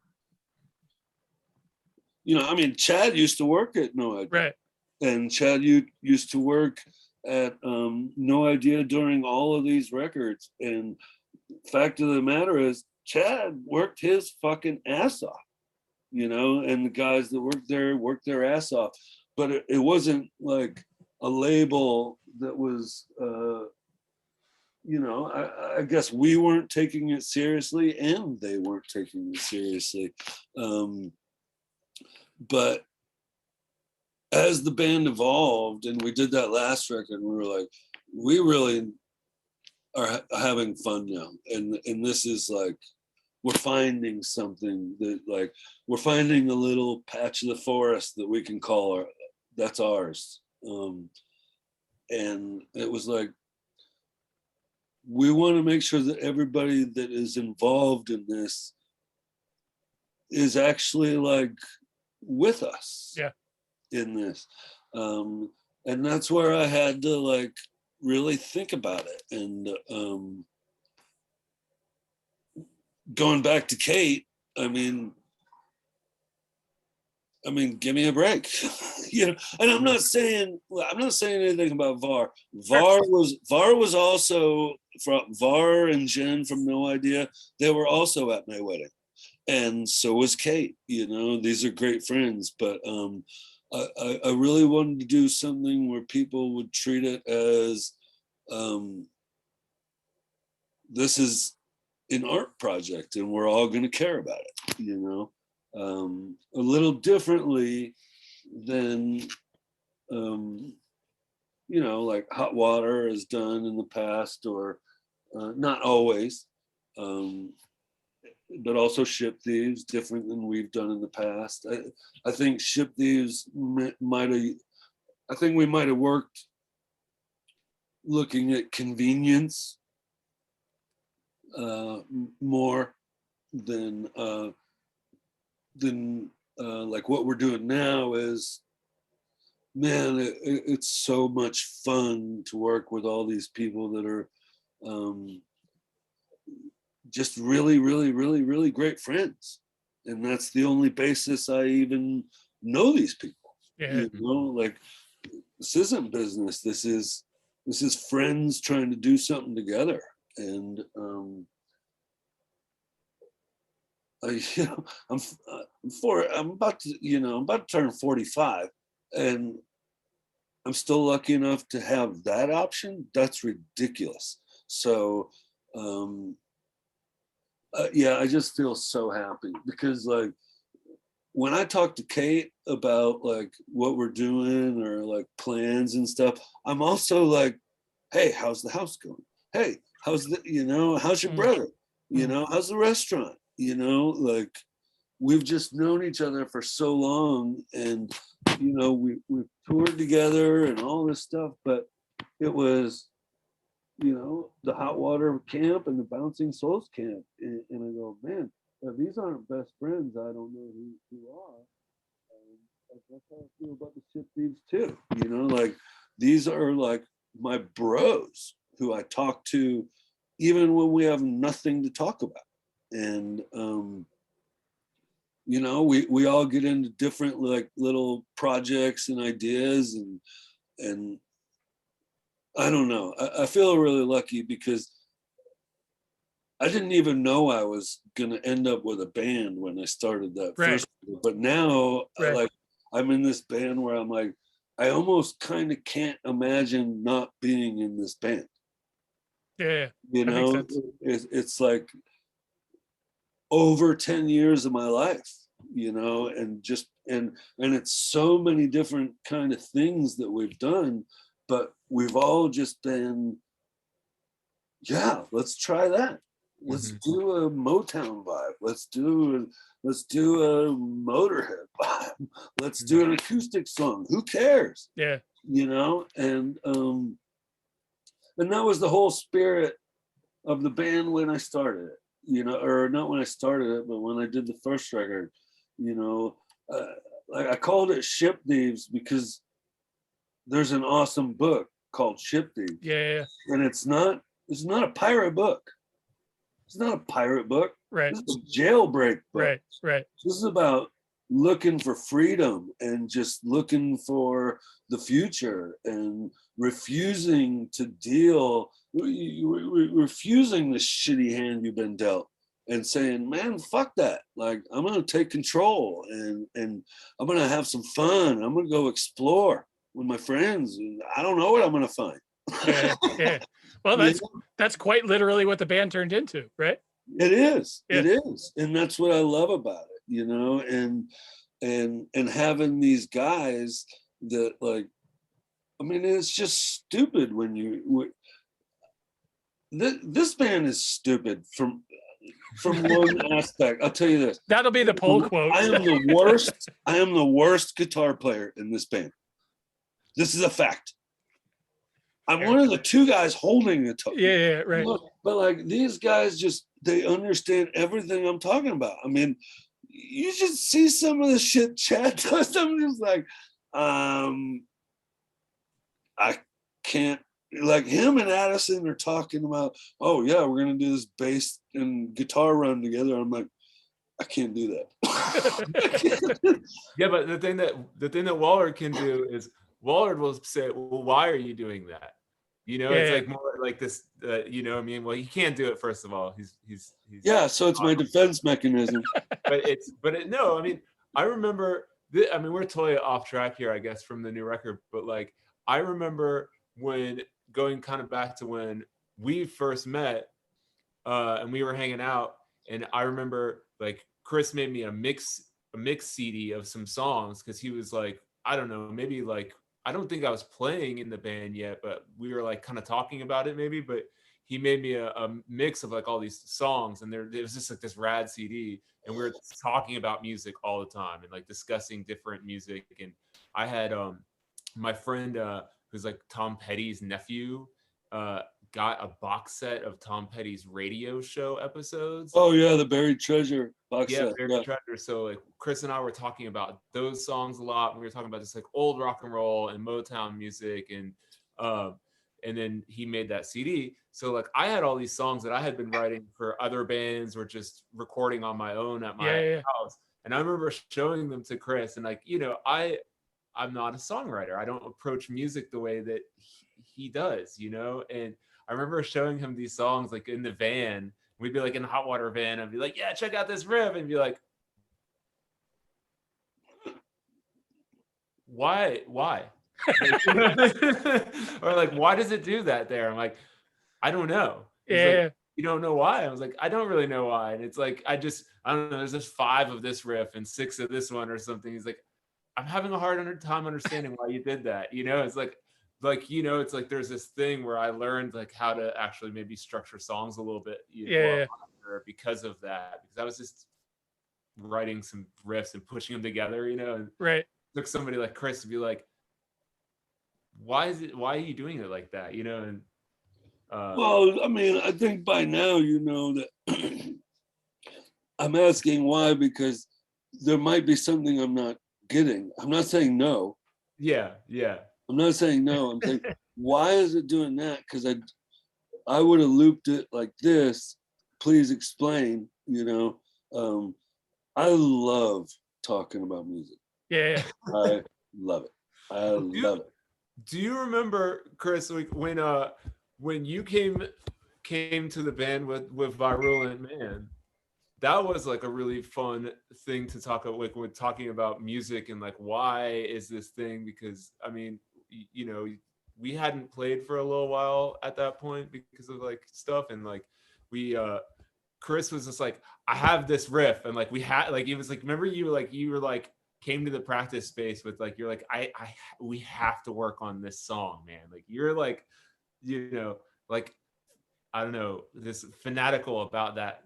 B: you know, I mean, Chad used to work at No Idea.
A: Right.
B: And Chad used to work at No Idea during all of these records. And fact of the matter is, Chad worked his fucking ass off, you know, and the guys that worked their ass off. But it wasn't like a label that was, you know, I guess we weren't taking it seriously and they weren't taking it seriously. But as the band evolved and we did that last record, we were like, we really are having fun now. And this is like, we're finding something that, like, we're finding a little patch of the forest that we can call that's ours. And it was like, we want to make sure that everybody that is involved in this is actually like with us.
A: Yeah.
B: In this. And that's where I had to like really think about it. And going back to Kate, I mean, give me a break. You know, and I'm not saying anything about VAR. VAR was also from VAR and Jen from No Idea. They were also at my wedding. And so was Kate, you know, these are great friends, but I really wanted to do something where people would treat it as this is an art project and we're all going to care about it, you know, a little differently than, you know, like Hot Water has done in the past, or not always, but also Ship Thieves, different than we've done in the past. I think Ship Thieves we might have worked looking at convenience more than like what we're doing now is, man, it's so much fun to work with all these people that are just really, really, really, really great friends. And that's the only basis I even know these people.
A: Yeah.
B: You know, like, this isn't business. This is friends trying to do something together. And you know, I'm about to turn 45, and I'm still lucky enough to have that option. That's ridiculous. So yeah, I just feel so happy because, like, when I talk to Kate about like what we're doing or like plans and stuff, I'm also like, hey, how's the house going? Hey, how's your brother? You know, how's the restaurant? You know, like, we've just known each other for so long, and you know, we've toured together and all this stuff, but it was, you know, the Hot Water camp and the Bouncing Souls camp, and I go, man, if these aren't best friends, I don't know who are. And that's how I feel about the Ship Thieves too. You know, like, these are like my bros who I talk to even when we have nothing to talk about. And you know, we all get into different like little projects and ideas, and I don't know. I feel really lucky because I didn't even know I was gonna end up with a band when I started that first. But now, like, I'm in this band where I'm like, I almost kind of can't imagine not being in this band.
A: Yeah,
B: you know, it's like over 10 years of my life, you know, and it's so many different kind of things that we've done, but we've all just been, yeah, let's try that. Let's do a Motown vibe. Let's do a Motorhead vibe. Let's do an acoustic song. Who cares?
A: Yeah.
B: You know, and that was the whole spirit of the band when I started it, you know, or not when I started it, but when I did the first record, you know, like I called it Ship Thieves because there's an awesome book called Ship Thieves.
A: Yeah.
B: And it's not a pirate book. It's not a pirate book.
A: Right.
B: This is a jailbreak book.
A: Right.
B: This is about looking for freedom and just looking for the future and refusing to deal, refusing the shitty hand you've been dealt and saying, man, fuck that. Like, I'm going to take control and I'm going to have some fun. I'm going to go explore with my friends. And I don't know what I'm going to find.
A: Yeah. Well, that's quite literally what the band turned into, right?
B: It is. Yeah. It is. And that's what I love about it, you know, and having these guys that, like, I mean, it's just stupid when this band is stupid from one aspect. I'll tell you this.
A: That'll be the poll quote.
B: I am the worst guitar player in this band. This is a fact. I'm one of the two guys holding the guitar.
A: Yeah, right.
B: But like, these guys they understand everything I'm talking about. I mean, you should see some of the shit Chad does. I'm just like, I can't, like, him and Addison are talking about, oh yeah, we're gonna do this bass and guitar run together. I'm like, I can't do that.
C: Yeah, but the thing that Wollard can do is Wollard will say, well, why are you doing that? You know, it's like more like this, you know what I mean? Well, he can't do it, first of all. He's
B: yeah, so it's my defense mechanism.
C: No, I mean, I remember, I mean, we're totally off track here, I guess, from the new record, but like, I remember when going kind of back to when we first met and we were hanging out, and I remember like Chris made me a mix CD of some songs because he was like, I don't know, maybe like, I don't think I was playing in the band yet, but we were like kind of talking about it maybe, but he made me a mix of like all these songs, and it was just like this rad CD, and we were talking about music all the time and like discussing different music. And I had my friend who's like Tom Petty's nephew got a box set of Tom Petty's radio show episodes.
B: Oh yeah, the Buried Treasure box set.
C: Buried Treasure. So like Chris and I were talking about those songs a lot. We were talking about just like old rock and roll and Motown music, and then he made that CD. So like I had all these songs that I had been writing for other bands or just recording on my own at my house. And I remember showing them to Chris, and like, you know, I'm not a songwriter. I don't approach music the way that he does, you know? And I remember showing him these songs like in the van. We'd be like in the hot water van. I'd be like, yeah, check out this riff. And be like, why? Or like, why does it do that there? I'm like, I don't know. Like, you don't know why? I was like, I don't really know why. And it's like, I don't know, there's just 5 of this riff and 6 of this one or something. He's like, I'm having a hard time understanding why you did that. You know, it's like, you know, it's like there's this thing where I learned like how to actually maybe structure songs a little bit because of that, because I was just writing some riffs and pushing them together, you know, and it took somebody like Chris to be like, why are you doing it like that, you know? And
B: well, I mean, I think by now you know that I'm asking why, because there might be something I'm not getting. I'm not saying no.
C: Yeah.
B: I'm not saying no. I'm saying, why is it doing that? Because I would have looped it like this. Please explain. You know, I love talking about music.
A: Yeah.
B: I love it. I love it.
C: Do you remember, Chris, like when you came to the band with Virulent Man? That was like a really fun thing to talk about, like when talking about music and like why is this thing? Because I mean, you know, we hadn't played for a little while at that point because of like stuff, and like we Chris was just like, I have this riff, and like we had like, it was like, remember you were like came to the practice space with like, you're like, we have to work on this song, man. Like you're like, you know, like, I don't know, this fanatical about that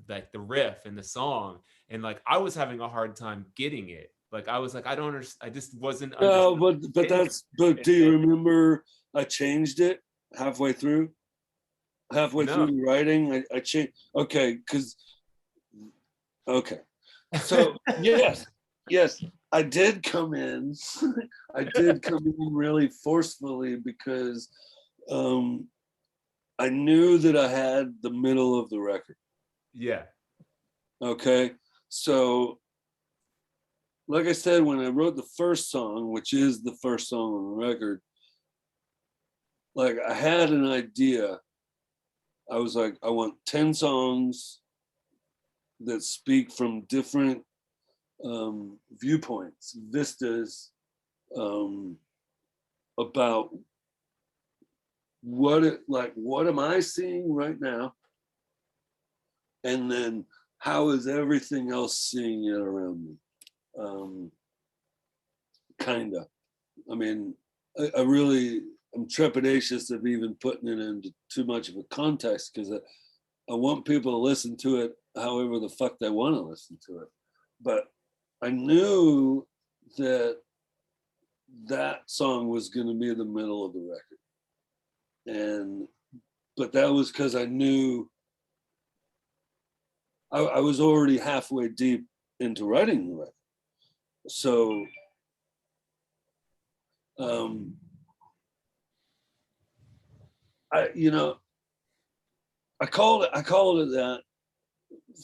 C: like the riff and the song, and like I was having a hard time getting it. Like I was like, I don't understand. I just wasn't
B: No,
C: understanding.
B: but do you remember I changed it halfway through? Halfway
C: No.
B: through the writing, I changed. Okay, so yes, I did come in. I did come in really forcefully because I knew that I had the middle of the record.
C: Yeah.
B: Okay, so like I said, when I wrote the first song, which is the first song on the record, like I had an idea. I was like, I want 10 songs that speak from different viewpoints, vistas, about what am I seeing right now? And then how is everything else seeing it around me? Kinda. I mean, I really am trepidatious of even putting it into too much of a context because I want people to listen to it however the fuck they want to listen to it. But I knew that song was going to be in the middle of the record. But that was because I knew I was already halfway deep into writing the record. So I called it that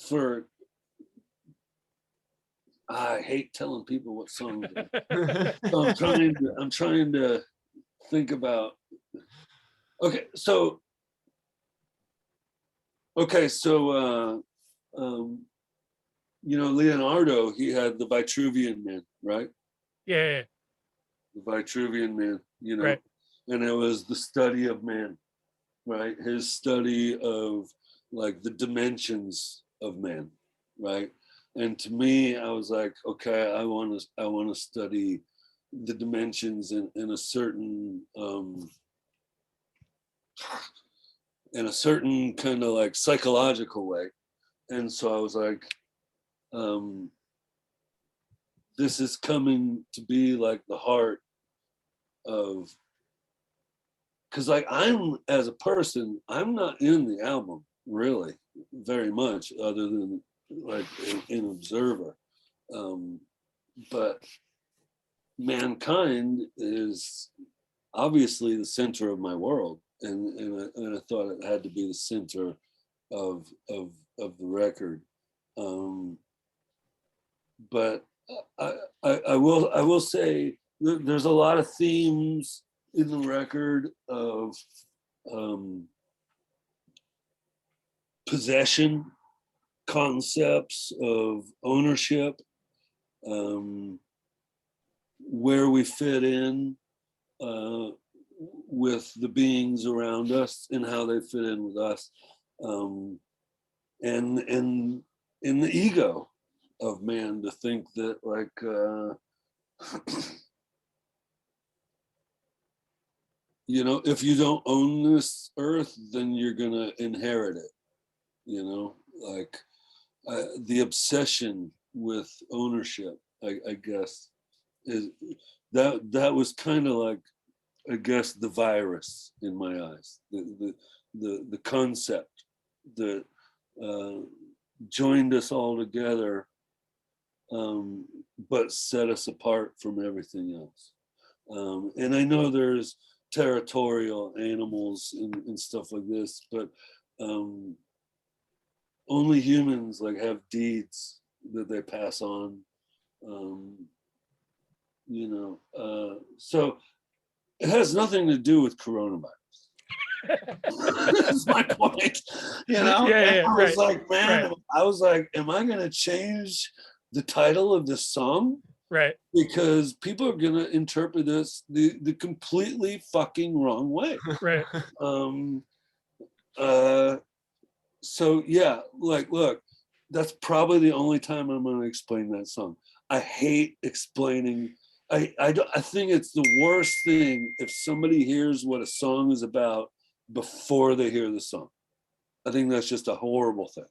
B: for, I hate telling people what songs. So I'm trying to think about. Okay, so Leonardo, he had the Vitruvian Man, right?
A: Yeah.
B: The Vitruvian Man,
A: Right.
B: and it was the study of man, right? His study of like the dimensions of man, right? And to me, I was like, okay, I want to study the dimensions in a certain kind of like psychological way. And so I was like, this is coming to be like the heart of, because like I'm, as a person, I'm not in the album really very much, other than like an observer. But mankind is obviously the center of my world, and I thought it had to be the center of the record. But I will say there's a lot of themes in the record of possession, concepts of ownership, where we fit in with the beings around us and how they fit in with us, and in the ego of man to think that like if you don't own this earth, then you're gonna inherit it. Like the obsession with ownership, I guess, is that was kind of like, I guess, the virus in my eyes, the concept that joined us all together, but set us apart from everything else. And I know there's territorial animals and stuff like this, but only humans like have deeds that they pass on. So it has nothing to do with coronavirus. That's my point. You know,
A: Yeah,
B: I was
A: right,
B: like, man, I was like, am I gonna change the title of this song?
A: Right.
B: Because people are gonna interpret this the completely fucking wrong way.
A: Right.
B: So yeah, like, look, that's probably the only time I'm gonna explain that song. I hate explaining. I think it's the worst thing if somebody hears what a song is about before they hear the song. I think that's just a horrible thing.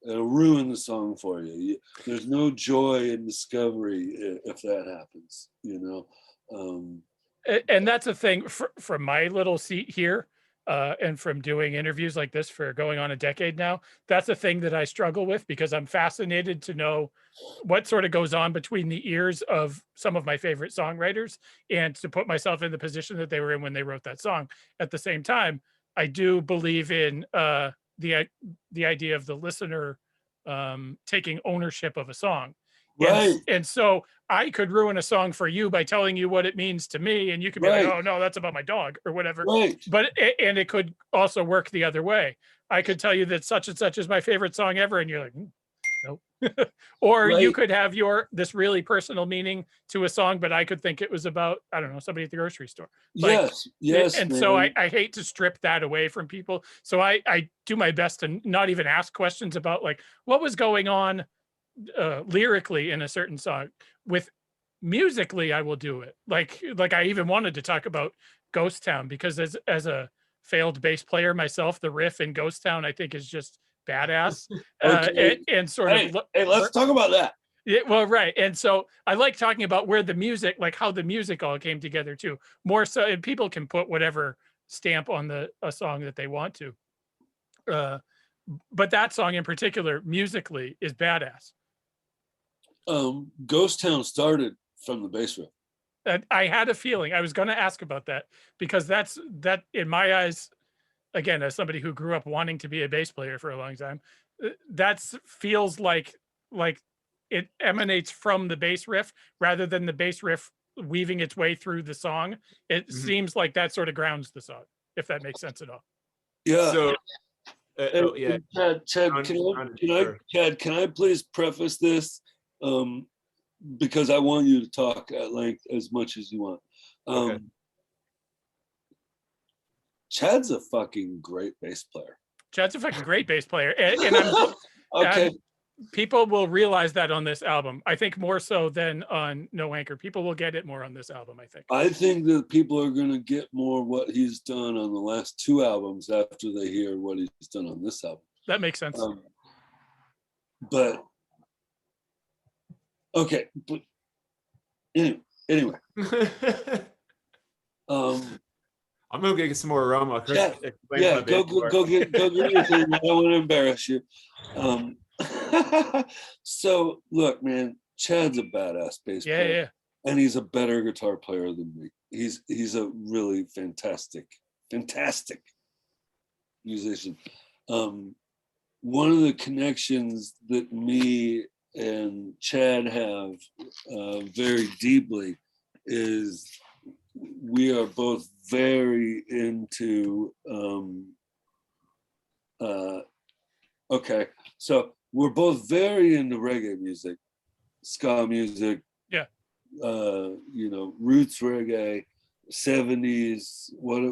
B: It'll ruin the song for you. There's no joy in discovery if that happens, you know.
A: And that's a thing from my little seat here, and from doing interviews like this for going on a decade now. That's a thing that I struggle with, because I'm fascinated to know what sort of goes on between the ears of some of my favorite songwriters, and to put myself in the position that they were in when they wrote that song. At the same time, I do believe in the idea of the listener taking ownership of a song.
B: Right.
A: And so I could ruin a song for you by telling you what it means to me, and you could be like, oh no, that's about my dog or whatever.
B: Right.
A: But and it could also work the other way. I could tell you that such and such is my favorite song ever, and you're like, nope. Or you could have this really personal meaning to a song, but I could think it was about, I don't know, somebody at the grocery store. Like,
B: yes.
A: And
B: man.
A: so I hate to strip that away from people. So I do my best to not even ask questions about like what was going on lyrically in a certain song. With musically, I will do it. Like I even wanted to talk about Ghost Town, because as a failed bass player myself, the riff in Ghost Town I think is just badass.
B: Okay.
A: And sort of
B: hey, let's talk about that.
A: Yeah, well, right. And so I like talking about where the music, like how the music all came together too. More so, and people can put whatever stamp on a song that they want to. But that song in particular, musically, is badass.
B: Ghost Town started from the bass riff.
A: And I had a feeling I was going to ask about that, because that in my eyes, again, as somebody who grew up wanting to be a bass player for a long time, that feels like it emanates from the bass riff rather than the bass riff weaving its way through the song. It seems like that sort of grounds the song, if that makes sense at all.
B: Yeah.
C: So
B: Chad, can I please preface this? Because I want you to talk at length as much as you want.
C: Okay.
B: Chad's a fucking great bass player.
A: Chad's a fucking great bass player. And I'm
B: okay.
A: People will realize that on this album. I think more so than on No Anchor. People will get it more on this album, I think.
B: I think that people are going to get more what he's done on the last two albums after they hear what he's done on this album.
A: That makes sense.
B: But okay, but anyway.
C: I'm gonna get some more aroma. Chris,
B: yeah, go get your thing. I don't want to embarrass you. So look, man, Chad's a badass bass player.
A: Yeah.
B: And he's a better guitar player than me. He's a really fantastic musician. One of the connections that me and Chad have very deeply is we are both very into okay, so we're both very into reggae music, ska music, you know, roots reggae, 70s. What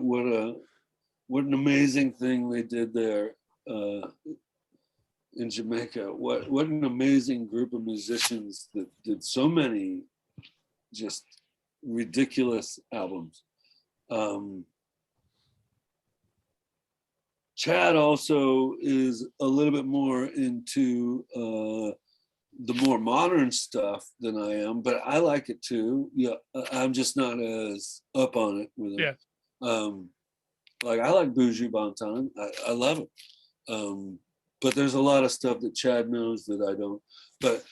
B: an amazing thing they did there in Jamaica. What an amazing group of musicians that did so many just ridiculous albums. Chad also is a little bit more into the more modern stuff than I am, but I like it too. Yeah, I'm just not as up on it with him. Yeah. Like I like Buju Banton. I love it. But there's a lot of stuff that Chad knows that I don't. But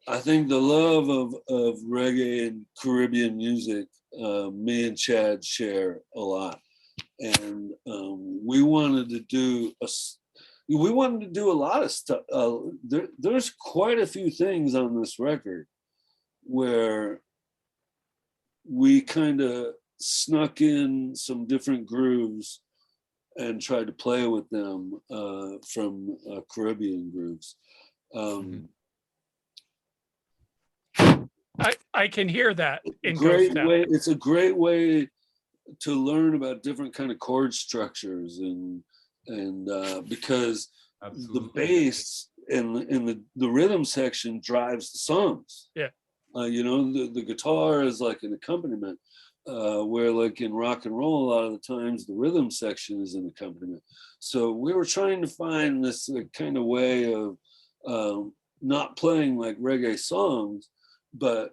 B: I think the love of reggae and Caribbean music, me and Chad share a lot. And we wanted to do a lot of stuff. There's quite a few things on this record where we kind of snuck in some different grooves and tried to play with them from Caribbean grooves.
A: I can hear that in
B: Great
A: Ghost Town.
B: way. It's a great way to learn about different kind of chord structures and because
C: Absolutely.
B: the bass in the rhythm section drives the songs.
A: Yeah.
B: You know, the guitar is like an accompaniment, where like in rock and roll, a lot of the times the rhythm section is an accompaniment. So we were trying to find this kind of way of not playing like reggae songs, but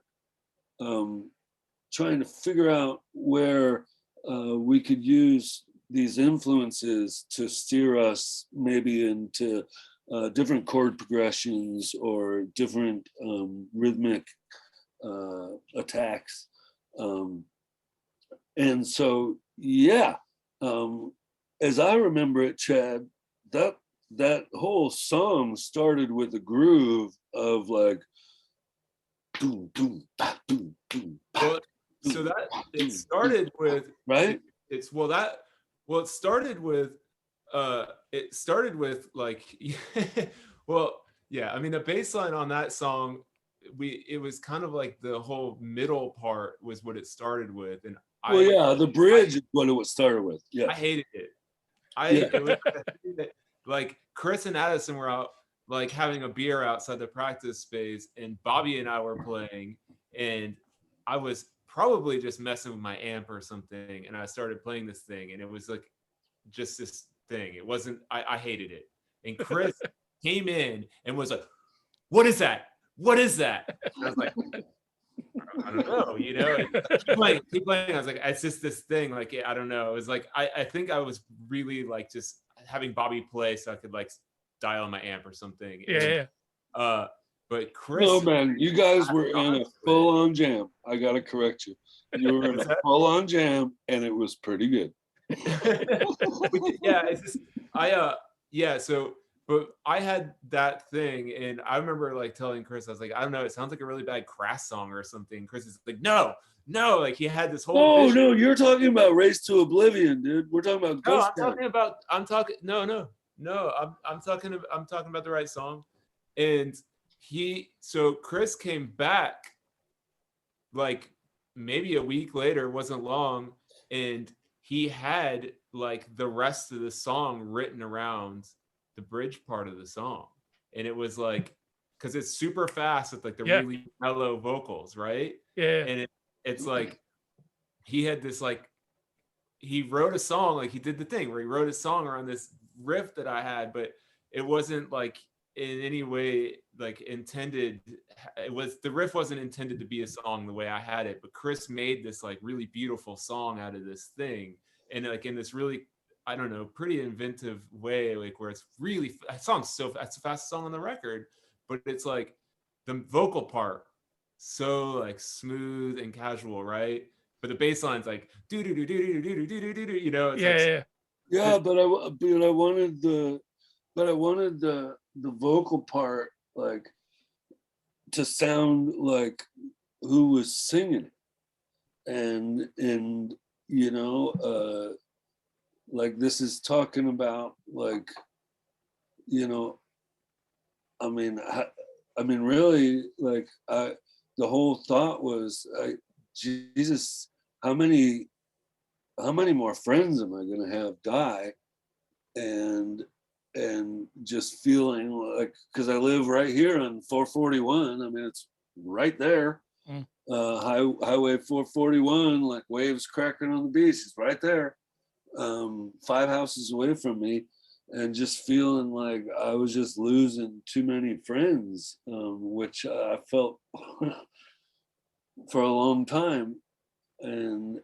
B: trying to figure out where we could use these influences to steer us maybe into different chord progressions or different rhythmic attacks. And so, yeah, as I remember it, Chad, that whole song started with a groove of like, boom, boom, bah, boom, boom, bah,
C: well, so that it started with
B: right.
C: It started with like well, yeah, I mean the bass line on that song, it was kind of like the whole middle part was what it started with, and
B: The bridge is what it started with. Yeah,
C: I hated it.
B: Yeah.
C: It was like Chris and Addison were out like having a beer outside the practice space, and Bobby and I were playing, and I was probably just messing with my amp or something, and I started playing this thing, and it was like just this thing. It wasn't. I hated it, and Chris came in and was like, "What is that? What is that?" And I was like, I don't know, you know. And keep playing. I was like, it's just this thing. Like, I don't know. It was like I think I was really like just having Bobby play so I could like dial on my amp or something.
A: Yeah.
C: But Chris,
B: no man, you guys were in a full-on jam. I gotta correct you. You were in a full-on jam, and it was pretty good.
C: Yeah, it's just So, but I had that thing, and I remember like telling Chris, I was like, I don't know, it sounds like a really bad Crass song or something. Chris is like, no, like he had this whole vision.
B: No, you're talking about Race to Oblivion, dude. We're talking about Ghost Town.
C: I'm talking about the right song. And so Chris came back like maybe a week later, wasn't long, and he had like the rest of the song written around the bridge part of the song. And it was like, because it's super fast with like the really mellow vocals, right?
A: Yeah.
C: And it's like he had this like, he wrote a song, like he did the thing where he wrote a song around this riff that I had, but it wasn't like in any way like intended. The riff wasn't intended to be a song the way I had it, but Chris made this like really beautiful song out of this thing, and like in this really, I don't know, pretty inventive way, like where it's really, that song's that's the fastest song on the record, but it's like the vocal part so like smooth and casual, right? But the bass line's like do do do do do do do do do do, you know? It's
B: but I wanted the vocal part like to sound like who was singing it, and you know, like this is talking about like, you know, I mean really like the whole thought was Jesus, how many more friends am I going to have die? And just feeling like, because I live right here on 441. I mean, it's right there. Highway 441, like waves cracking on the beach. It's right there. 5 houses away from me. And just feeling like I was just losing too many friends, which I felt for a long time. And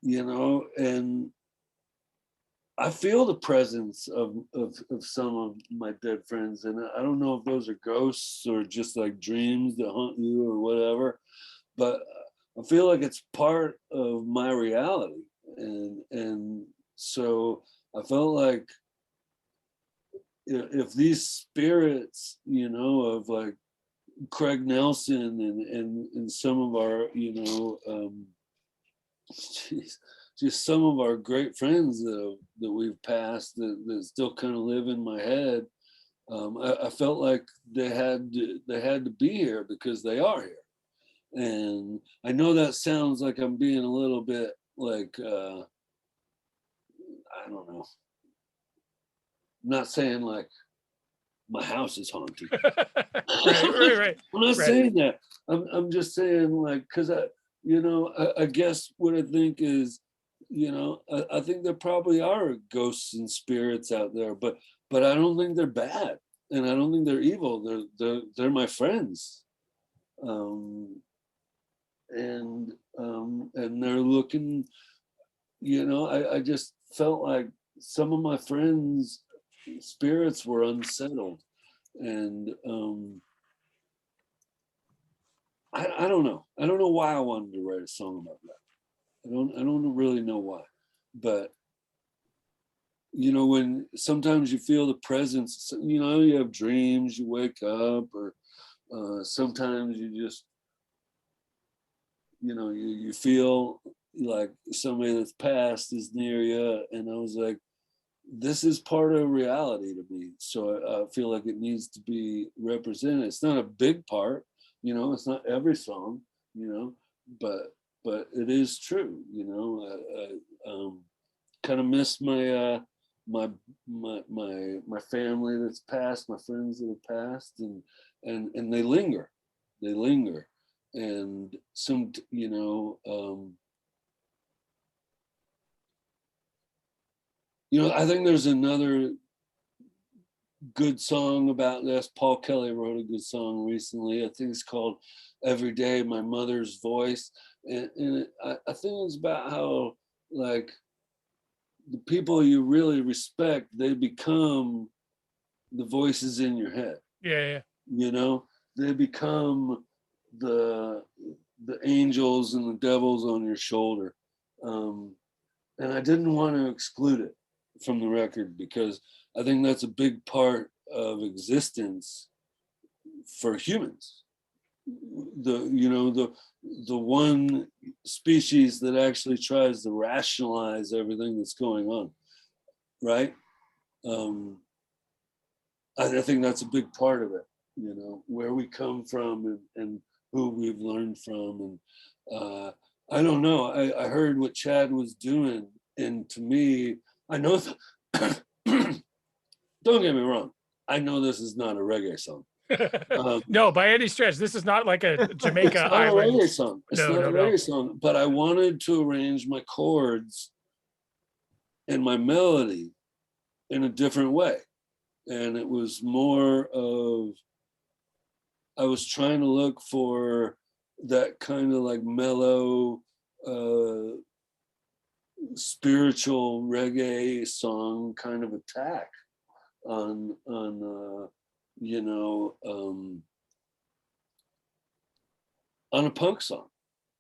B: you know, and I feel the presence of some of my dead friends, and I don't know if those are ghosts or just like dreams that haunt you or whatever, but I feel like it's part of my reality, and so I felt like if these spirits, you know, of like Craig Nelson and some of our, just some of our great friends that we've passed that still kind of live in my head. I felt like they had to be here because they are here. And I know that sounds like I'm being a little bit like, I don't know. I'm not saying like my house is haunted.
A: Right.
B: I'm not saying that. I'm just saying like, cause I guess what I think is, I think there probably are ghosts and spirits out there, but I don't think they're bad, and I don't think they're evil. They're my friends, and they're looking. I just felt like some of my friends' spirits were unsettled, and I don't know. I don't know why I wanted to write a song about that. I don't really know why, but when sometimes you feel the presence, you have dreams, you wake up, or sometimes you just, you feel like somebody that's passed is near you. And I was like, this is part of reality to me. So I feel like it needs to be represented. It's not a big part, it's not every song, but it is true, I kind of miss my my family that's passed, my friends that have passed, and they linger, and some, I think there's another good song about this. Paul Kelly wrote a good song recently. I think it's called "Every Day My Mother's Voice," and I think it's about how like the people you really respect, they become the voices in your head.
A: Yeah.
B: They become the angels and the devils on your shoulder, and I didn't want to exclude it from the record because I think that's a big part of existence for humans. The one species that actually tries to rationalize everything that's going on, right? I think that's a big part of it, where we come from and who we've learned from. And I don't know, I heard what Chad was doing, and to me, I know, don't get me wrong, I know this is not a reggae song.
A: No, by any stretch. This is not like a Jamaica
B: it's not
A: Island.
B: a reggae song. It's not a reggae song, but I wanted to arrange my chords and my melody in a different way. And it was more of, I was trying to look for that kind of like mellow, spiritual reggae song kind of attack on a punk song.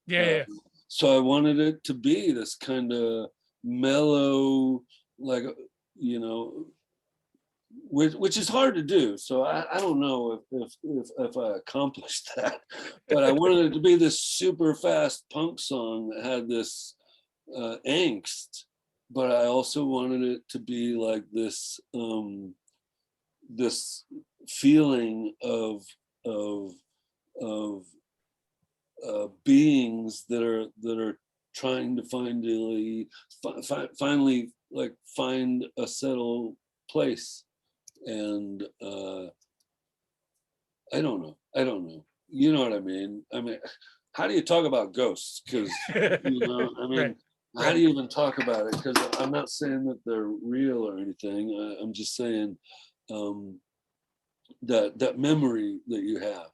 A: Yeah.
B: So I wanted it to be this kind of mellow, like, which is hard to do. So I don't know if I accomplished that, but I wanted it to be this super fast punk song that had this angst, but I also wanted it to be like this this feeling of beings that are trying to finally like find a settled place. And I don't know. You know what I mean? How do you talk about ghosts? Because
A: Right.
B: How do you even talk about it? Because I'm not saying that they're real or anything. I'm just saying that memory that you have,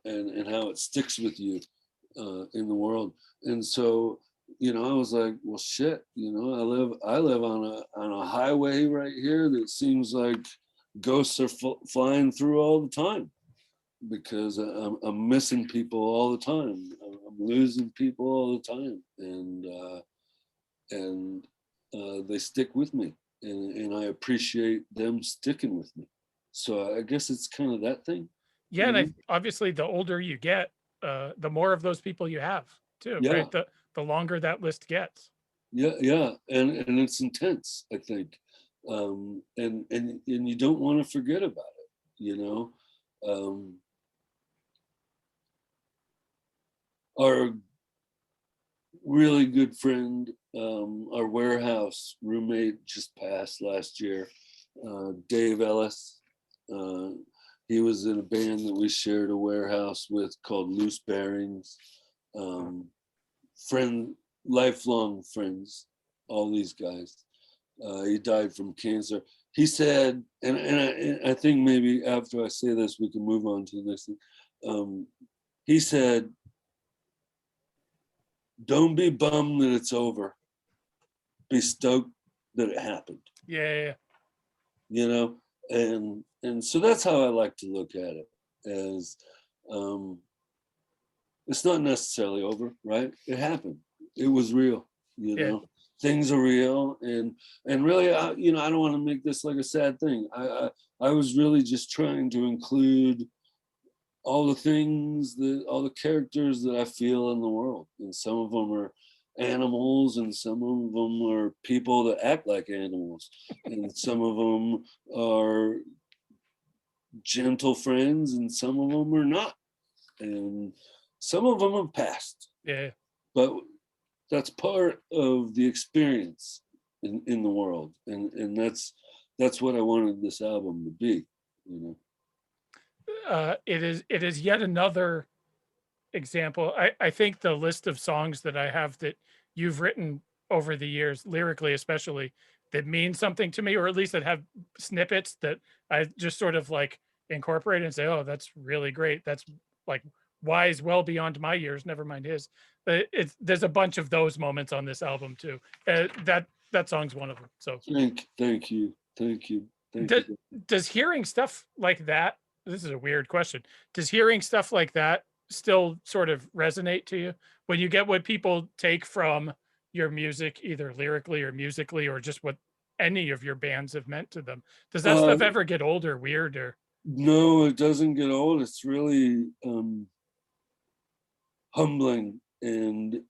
B: and how it sticks with you in the world. And so, I was like, well, shit, I live on a highway right here that seems like ghosts are flying through all the time, because I'm missing people all the time. I'm losing people all the time, and they stick with me, and I appreciate them sticking with me. So I guess it's kind of that thing.
A: Yeah, and obviously the older you get, the more of those people you have too,
B: Yeah.
A: right? The longer that list gets.
B: Yeah, and it's intense, I think, and you don't want to forget about it, you know. Our really good friend, our warehouse roommate just passed last year, Dave Ellis. He was in a band that we shared a warehouse with called Loose Bearings. Lifelong friends, all these guys. He died from cancer. He said, and I think maybe after I say this, we can move on to the next thing. He said, don't be bummed that it's over. Be stoked that it happened.
A: Yeah.
B: You know, and so that's how I like to look at it, as it's not necessarily over, right? It happened. It was real, you know. Things are real, and really, you know, I don't want to make this like a sad thing. I was really just trying to include all the things, all the characters that I feel in the world, and some of them are animals, and some of them are people that act like animals, and some of them are gentle friends, and some of them are not, and some of them have passed.
A: Yeah.
B: But that's part of the experience in the world, and that's what I wanted this album to be, you know.
A: It is yet another example. I think the list of songs that I have that you've written over the years, lyrically especially, that mean something to me, or at least that have snippets that I just sort of like incorporate and say, oh, that's really great. That's like wise, well beyond my years, never mind his. But there's a bunch of those moments on this album too. That song's one of them. So
B: thank you.
A: Does hearing stuff like that, this is a weird question, does hearing stuff like that still sort of resonate to you when you get what people take from your music, either lyrically or musically, or just what any of your bands have meant to them? Does that stuff ever get old or weird? Or
B: no, it doesn't get old. It's really humbling, and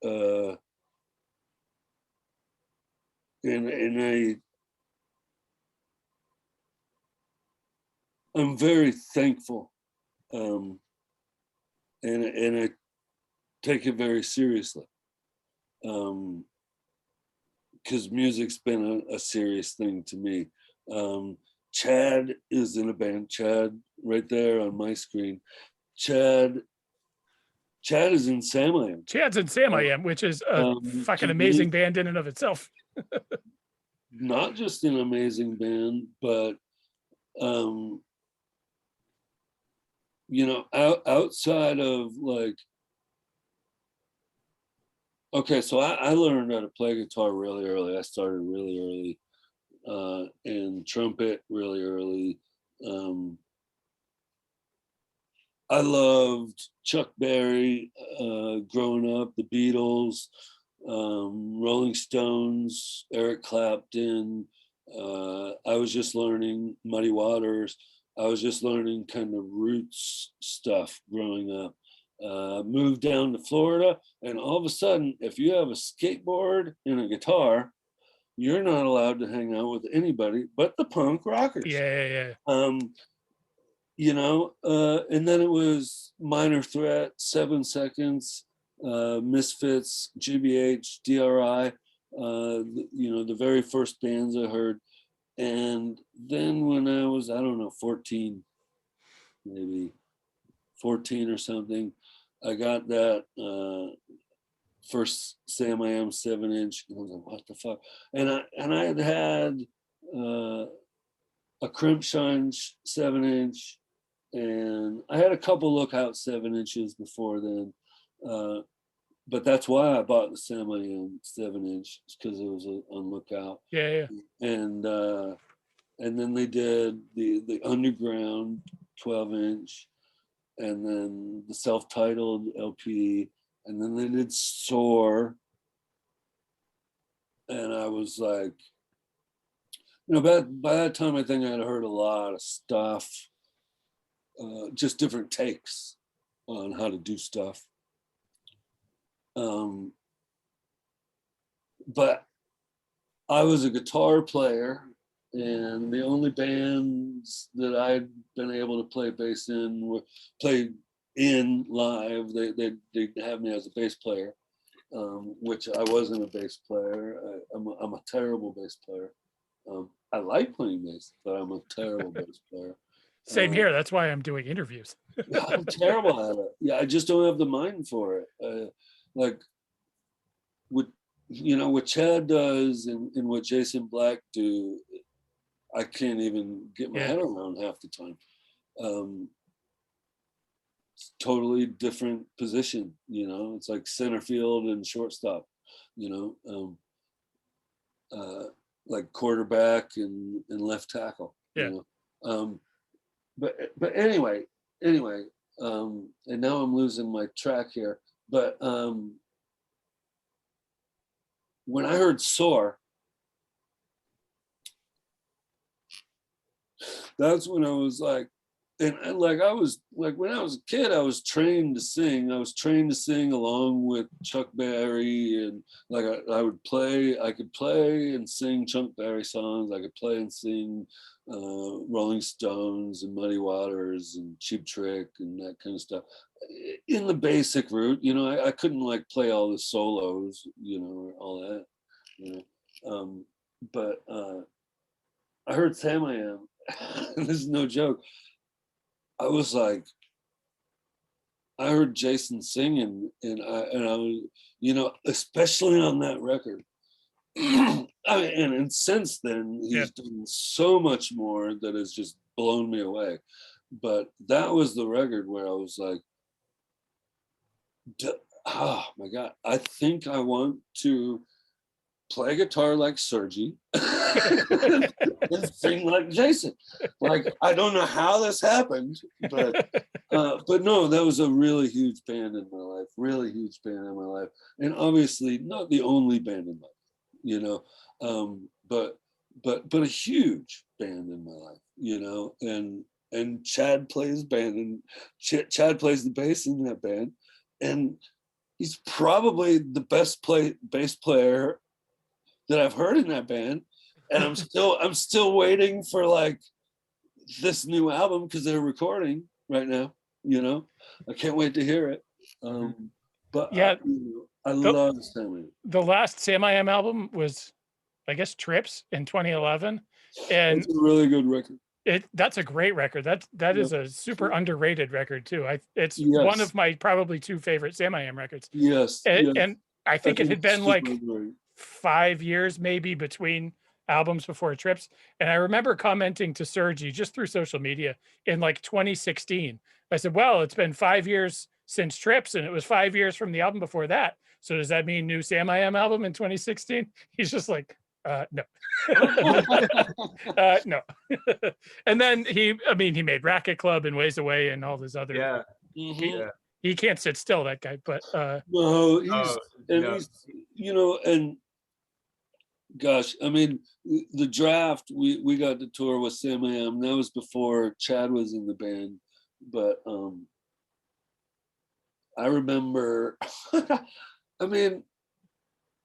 B: I'm very thankful, and I take it very seriously, because music's been a serious thing to me. Chad is in a band. Chad, right there on my screen. Chad is in Samiam.
A: Chad's in Samiam, which is a fucking amazing band in and of itself.
B: Not just an amazing band, but you know, outside of like, okay, so I learned how to play guitar really early. I started really early, and trumpet really early. I loved Chuck Berry growing up, the Beatles, Rolling Stones, Eric Clapton. I was just learning Muddy Waters. I was just learning kind of roots stuff growing up. Moved down to Florida, and all of a sudden, if you have a skateboard and a guitar, you're not allowed to hang out with anybody but the punk rockers.
A: Yeah.
B: You know, and then it was Minor Threat, 7 Seconds, Misfits, GBH, DRI, you know, the very first bands I heard. And then when I was, I don't know, 14, maybe 14 or something, I got that first Samiam 7-inch, and I was like, what the fuck? And I had a Crimpshank 7-inch, and I had a couple Lookout 7-inches before then, but that's why I bought the Samiam 7-inch, because it was on Lookout.
A: Yeah.
B: And then they did the Underground 12-inch, and then the self-titled LP, and then they did Soar, and I was like, you know, by that time I think I'd heard a lot of stuff, just different takes on how to do stuff. But I was a guitar player, and the only bands that I'd been able to play bass in were play in live. They'd have me as a bass player, which I wasn't a bass player. I'm a terrible bass player. I like playing bass, but I'm a terrible bass player.
A: Same here. That's why I'm doing interviews.
B: I'm terrible at it. Yeah, I just don't have the mind for it. Like what Chad does and what Jason Black do, I can't even get my head around half the time. It's totally different position, it's like center field and shortstop, like quarterback and left tackle. But anyway, and now I'm losing my track here. But when I heard Soar, that's when I was like, and like I was like, when I was a kid, I was trained to sing. I was trained to sing along with Chuck Berry, and like I could play and sing Chuck Berry songs. I could play and sing Rolling Stones and Muddy Waters and Cheap Trick and that kind of stuff. In the basic route, I couldn't like play all the solos, or all that, but I heard Samiam. This is no joke. I was like, I heard Jason singing, and I was, especially on that record. And since then, he's done so much more that has just blown me away. But that was the record where I was like, oh my God, I think I want to play guitar like Sergi and sing like Jason. Like, I don't know how this happened, but no, that was a really huge band in my life, and obviously not the only band in my life, but a huge band in my life, and Chad plays band, and Chad plays the bass in that band, and he's probably the best bass player that I've heard in that band. And I'm still waiting for like this new album, because they're recording right now, I can't wait to hear it. But yeah, I love Samiam.
A: The last Samiam album was, I guess, Trips in 2011, and
B: it's a really good record.
A: That's a great record. That is a super underrated record too. It's one of my probably two favorite Samiam records. And I think it had been like 5 years maybe between albums before Trips. And I remember commenting to Sergi just through social media in like 2016. I said, well, it's been 5 years since Trips, and it was 5 years from the album before that. So does that mean new Samiam album in 2016? He's just like, no. No. And then he made Racket Club and Ways Away and all this other. He can't sit still, that guy. But
B: no, he's and gosh, the draft, we got to tour with Samiam. That was before Chad was in the band, but I remember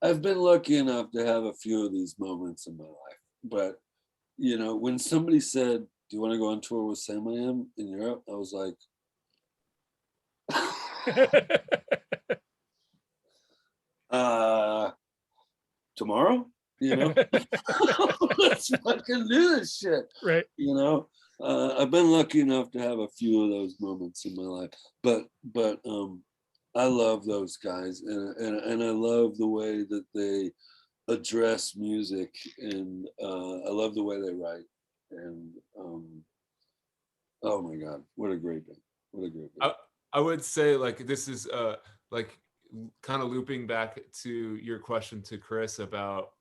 B: I've been lucky enough to have a few of these moments in my life, but when somebody said, do you want to go on tour with Samiam in Europe, I was like, tomorrow, let's fucking do this shit,
A: right?
B: I've been lucky enough to have a few of those moments in my life, but I love those guys, and I love the way that they address music, and I love the way they write, and oh my God, what a great band.
C: I would say, like, this is like kind of looping back to your question to Chris about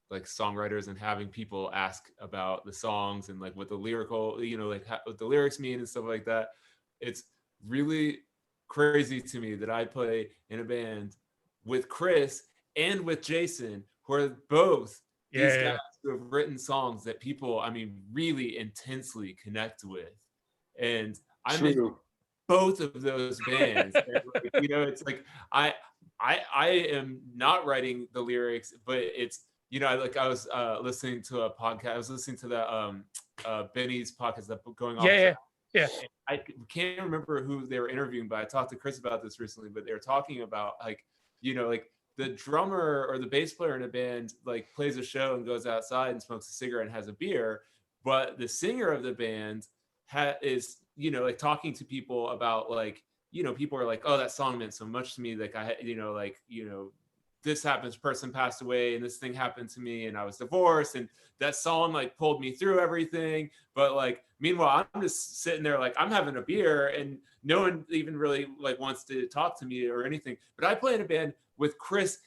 C: like songwriters and having people ask about the songs and like what the lyrical, what the lyrics mean and stuff like that. It's really crazy to me that I play in a band with Chris and with Jason, who are both these guys who have written songs that people, really intensely connect with. and I'm in both of those bands. And, like, you know, it's like I am not writing the lyrics, but it's, you know, I was listening to a podcast. I was listening to the Benny's podcast that going off.
A: Yeah.
C: I can't remember who they were interviewing, but I talked to Chris about this recently. But they were talking about, like, you know, like the drummer or the bass player in a band like plays a show and goes outside and smokes a cigarette and has a beer, but the singer of the band is, you know, like talking to people about, like, you know, people are like, oh, that song meant so much to me, like this happens, person passed away and this thing happened to me and I was divorced and that song like pulled me through everything. But like, meanwhile, I'm just sitting there like I'm having a beer and no one even really like wants to talk to me or anything. But I play in a band with Chris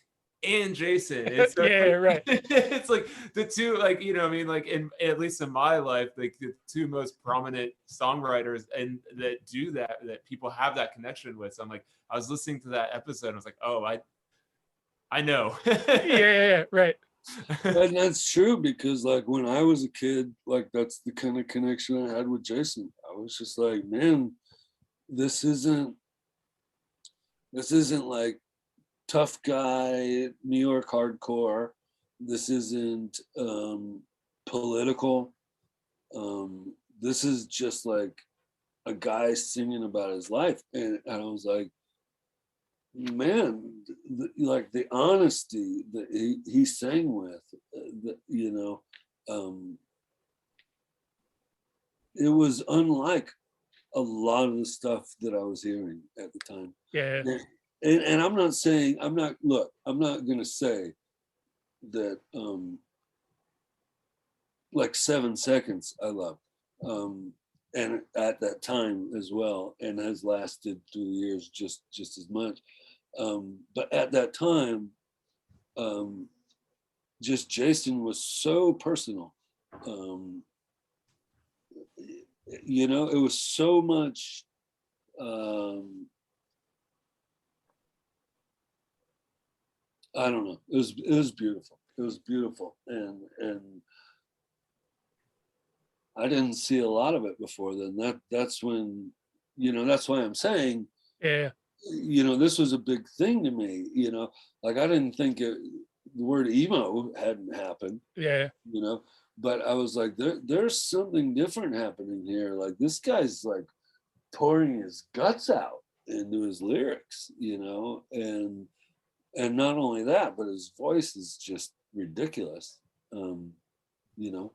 C: and Jason. And so
A: right.
C: It's like the two, like, you know, I mean, like at least in my life, like the two most prominent songwriters and that do that people have that connection with. So I'm like, I was listening to that episode and I was like, oh, I know.
A: yeah, right.
B: And that's true, because like when I was a kid, like that's the kind of connection I had with Jason. I was just like, man, this isn't like tough guy New York hardcore. This isn't political. This is just like a guy singing about his life. And I was like, man, like the honesty that he sang with, you know, it was unlike a lot of the stuff that I was hearing at the time.
A: Yeah.
B: And I'm not going to say that like 7 Seconds I loved. And at that time as well, and has lasted through the years just as much. But at that time, just Jason was so personal. You know, it was so much. I don't know. It was beautiful. It was beautiful, and I didn't see a lot of it before then. That's when, you know, that's why I'm saying,
A: yeah,
B: you know, this was a big thing to me, you know, like I didn't think the word emo hadn't happened,
A: yeah,
B: you know, but I was like, there's something different happening here. Like this guy's like pouring his guts out into his lyrics, you know, and not only that, but his voice is just ridiculous. You know,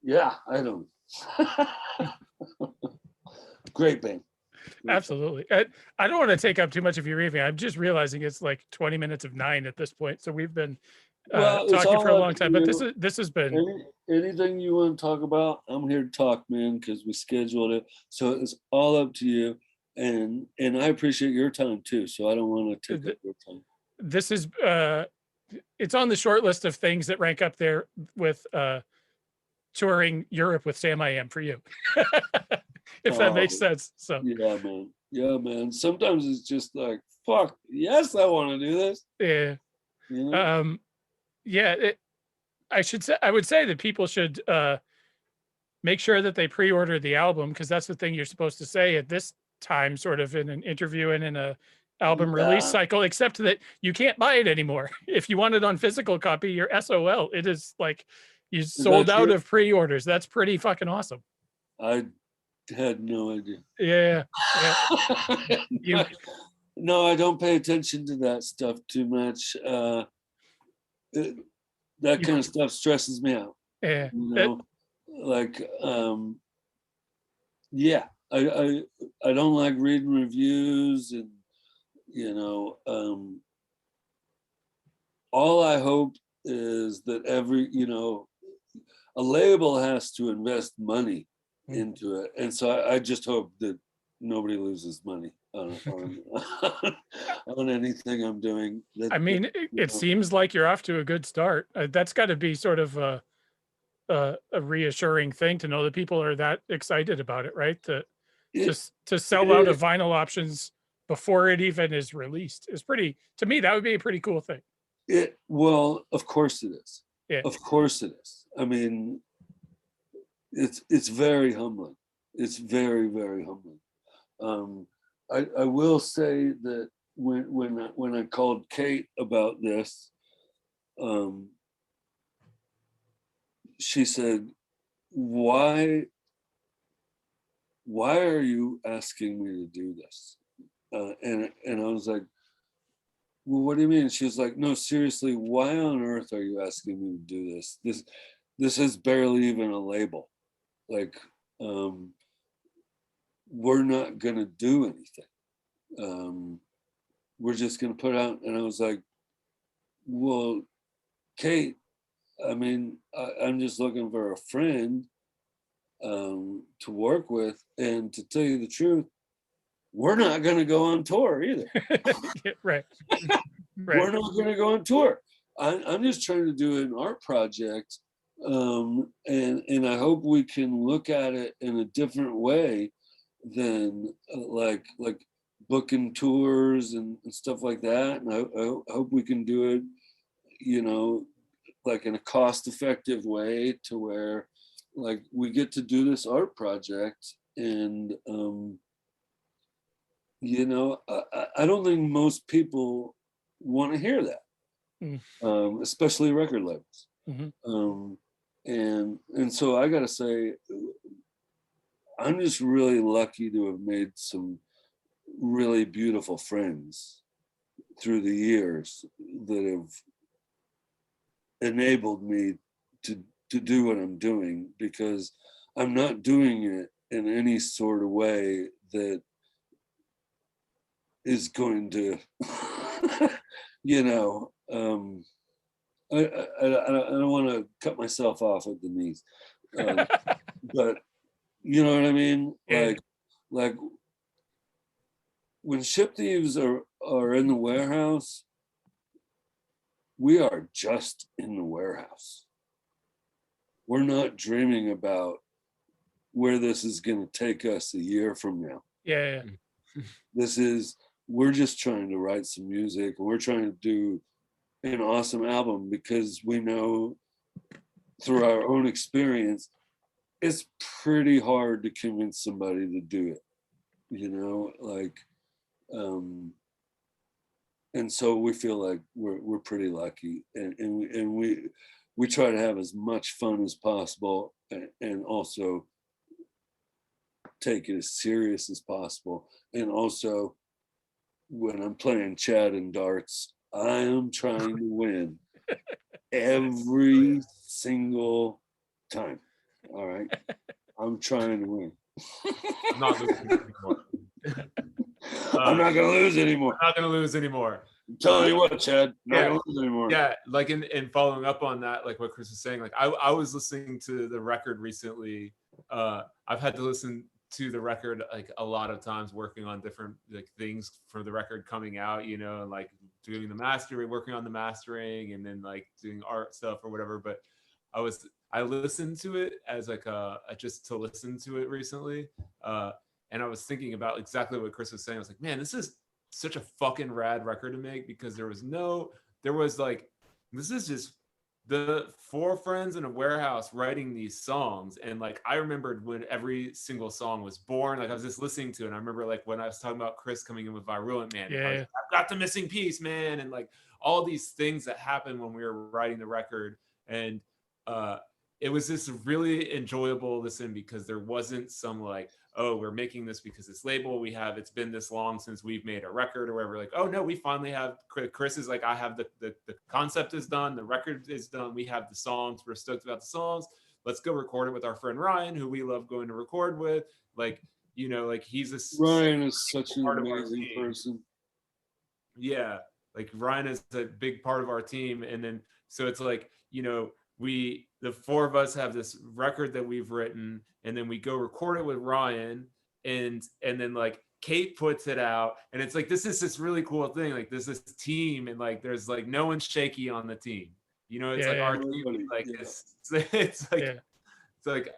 B: yeah, I don't. Great band.
A: Absolutely. I don't want to take up too much of your evening. I'm just realizing it's like 20 minutes of 9 at this point. So we've been talking for a long time, but this has been
B: anything you want to talk about. I'm here to talk, man, because we scheduled it. So it's all up to you. And I appreciate your time too. So I don't want to take up your time.
A: This is it's on the short list of things that rank up there with touring Europe with Samiam for you. If that makes sense. So
B: yeah, man. Sometimes it's just like, fuck, yes, I want to do this.
A: Yeah.
B: You know?
A: I would say that people should make sure that they pre-order the album, because that's the thing you're supposed to say at this time, sort of in an interview and in a album release cycle, except that you can't buy it anymore. If you want it on physical copy, you're SOL. It is like you sold out of pre-orders. That's pretty fucking awesome.
B: I had no idea.
A: Yeah.
B: No, I don't pay attention to that stuff too much. That kind of stuff stresses me out.
A: Yeah.
B: You know, I don't like reading reviews, and you know, all I hope is that a label has to invest money into it, and so I just hope that nobody loses money on anything I'm doing.
A: I mean, it seems like you're off to a good start. That's got to be sort of a reassuring thing to know that people are that excited about it, right? To sell out of vinyl options before it even is released is pretty. To me, that would be a pretty cool thing.
B: Well, of course it is.
A: Yeah.
B: Of course it is. I mean, it's very humbling. It's very, very humbling. I will say that when I called Kate about this, she said, why are you asking me to do this? And I was like, well, what do you mean? She was like, no, seriously, why on earth are you asking me to do this? This is barely even a label. Like, we're not gonna do anything. We're just gonna put out. And I was like, well, Kate, I mean, I'm just looking for a friend to work with, and to tell you the truth, we're not going to go on tour either.
A: Yeah, right.
B: We're not going to go on tour. I'm just trying to do an art project, and I hope we can look at it in a different way than like booking tours and stuff like that. And I hope we can do it, you know, like in a cost-effective way, to where like we get to do this art project. And you know, I don't think most people want to hear that, especially record labels.
A: Mm-hmm.
B: And so I gotta say, I'm just really lucky to have made some really beautiful friends through the years that have enabled me to do what I'm doing, because I'm not doing it in any sort of way that is going to, you know, I don't want to cut myself off at the knees, but you know what I mean?
A: Yeah.
B: Like when Ship Thieves are in the warehouse, we are just in the warehouse. We're not dreaming about where this is going to take us a year from now.
A: Yeah.
B: We're just trying to write some music, and we're trying to do an awesome album, because we know through our own experience, it's pretty hard to convince somebody to do it, you know, like, and so we feel like we're pretty lucky, and we try to have as much fun as possible, and also take it as serious as possible. And also, when I'm playing Chad and darts, I am trying to win every single time. All right, I'm trying to win.
C: I'm not losing anymore.
B: I'm not gonna lose anymore.
C: I'm not gonna lose anymore.
B: I'm telling you what, Chad, not gonna lose anymore.
C: Yeah, like in following up on that, like what Chris was saying, like I was listening to the record recently. I've had to listen to the record like a lot of times, working on different like things for the record coming out, you know, like doing the mastering, working on the mastering, and then like doing art stuff or whatever. But I listened to it as like just to listen to it recently, and I was thinking about exactly what Chris was saying. I was like, man, this is such a fucking rad record to make, because there was like, this is just the four friends in a warehouse writing these songs. And like, I remembered when every single song was born, like I was just listening to it. And I remember like when I was talking about Chris coming in with Virulent, man,
A: Yeah.
C: I've got the missing piece, man. And like all these things that happened when we were writing the record. And it was just really enjoyable to listen, because there wasn't some like, oh, we're making this because it's label, it's been this long since we've made a record or whatever. Like, oh no, we finally have, Chris is like, I have the concept is done, the record is done, we have the songs, we're stoked about the songs, let's go record it with our friend Ryan, who we love going to record with. Like, you know, like
B: Ryan is such an amazing person.
C: Yeah, like Ryan is a big part of our team. And then so it's like, you know, the four of us have this record that we've written, and then we go record it with Ryan, and then like Kate puts it out, and it's like, this is this really cool thing, like there's this team, and like there's like no one's shaky on the team, you know, it's like our team, like it's like it's like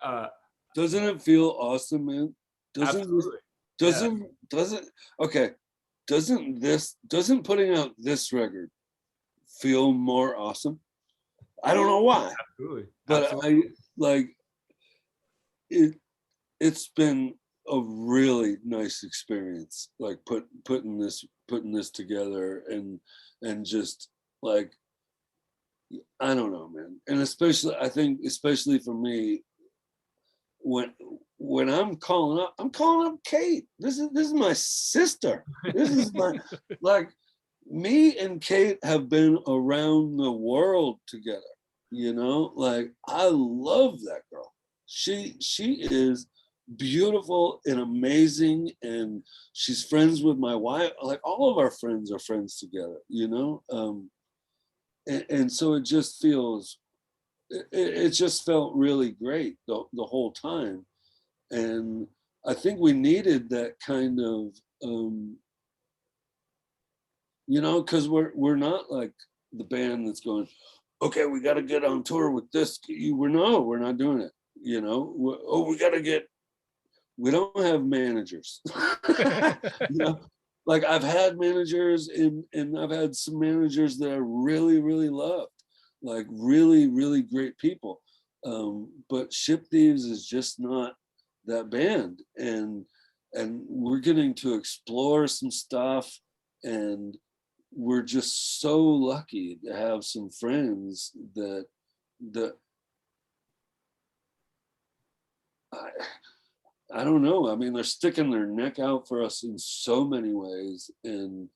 B: doesn't it feel awesome, man?
C: Absolutely.
B: Doesn't putting out this record feel more awesome? I don't know why.
C: Absolutely.
B: But I like, it's been a really nice experience, like putting this together, and just like, I don't know, man. And especially, I think, especially for me, when I'm calling up Kate. This is my sister. This is my, like, me and Kate have been around the world together, like, I love that girl. She is beautiful and amazing, and she's friends with my wife. Like, all of our friends are friends together, and so it just feels, it just felt really great the whole time. And I think we needed that kind of, because we're not like the band that's going, okay, we got to get on tour with this. We're not doing it. We don't have managers. Like, I've had managers, and I've had some managers that I really, really loved, like really, really great people. But Ship Thieves is just not that band, and we're getting to explore some stuff, and we're just so lucky to have some friends that I don't know. I mean, they're sticking their neck out for us in so many ways, and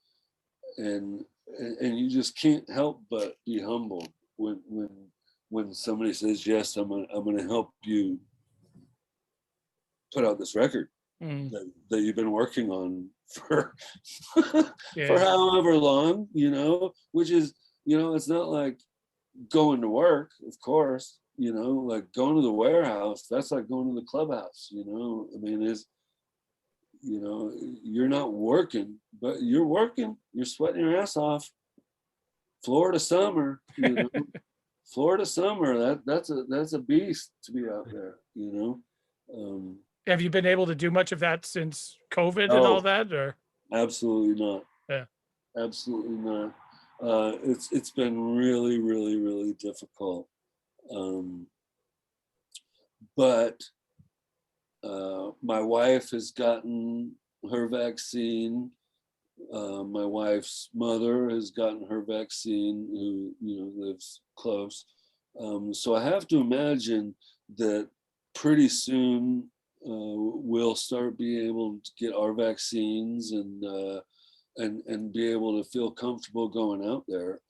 B: you just can't help but be humbled when somebody says, yes, I'm gonna help you put out this record that you've been working on for for however long, which is, it's not like going to work, of course, like going to the warehouse, that's like going to the clubhouse, I mean, you're not working, but you're working, you're sweating your ass off. Florida summer, Florida summer, that's a beast to be out there,
A: Have you been able to do much of that since COVID and all that, or?
B: Absolutely not.
A: Yeah.
B: Absolutely not. It's been really, really, really difficult. But my wife has gotten her vaccine. My wife's mother has gotten her vaccine, who lives close. So I have to imagine that pretty soon we'll start being able to get our vaccines and be able to feel comfortable going out there.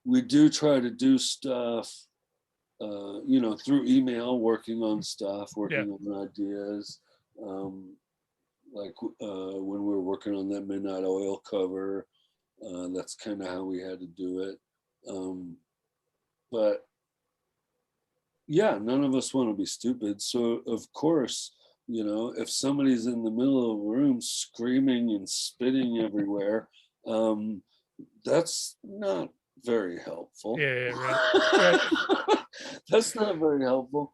B: We do try to do stuff, through email, working on stuff, working on ideas. Like when we were working on that Midnight Oil cover, that's kind of how we had to do it. But yeah, none of us want to be stupid. So of course, if somebody's in the middle of a room screaming and spitting everywhere, that's not very helpful.
A: Yeah, right.
B: That's not very helpful.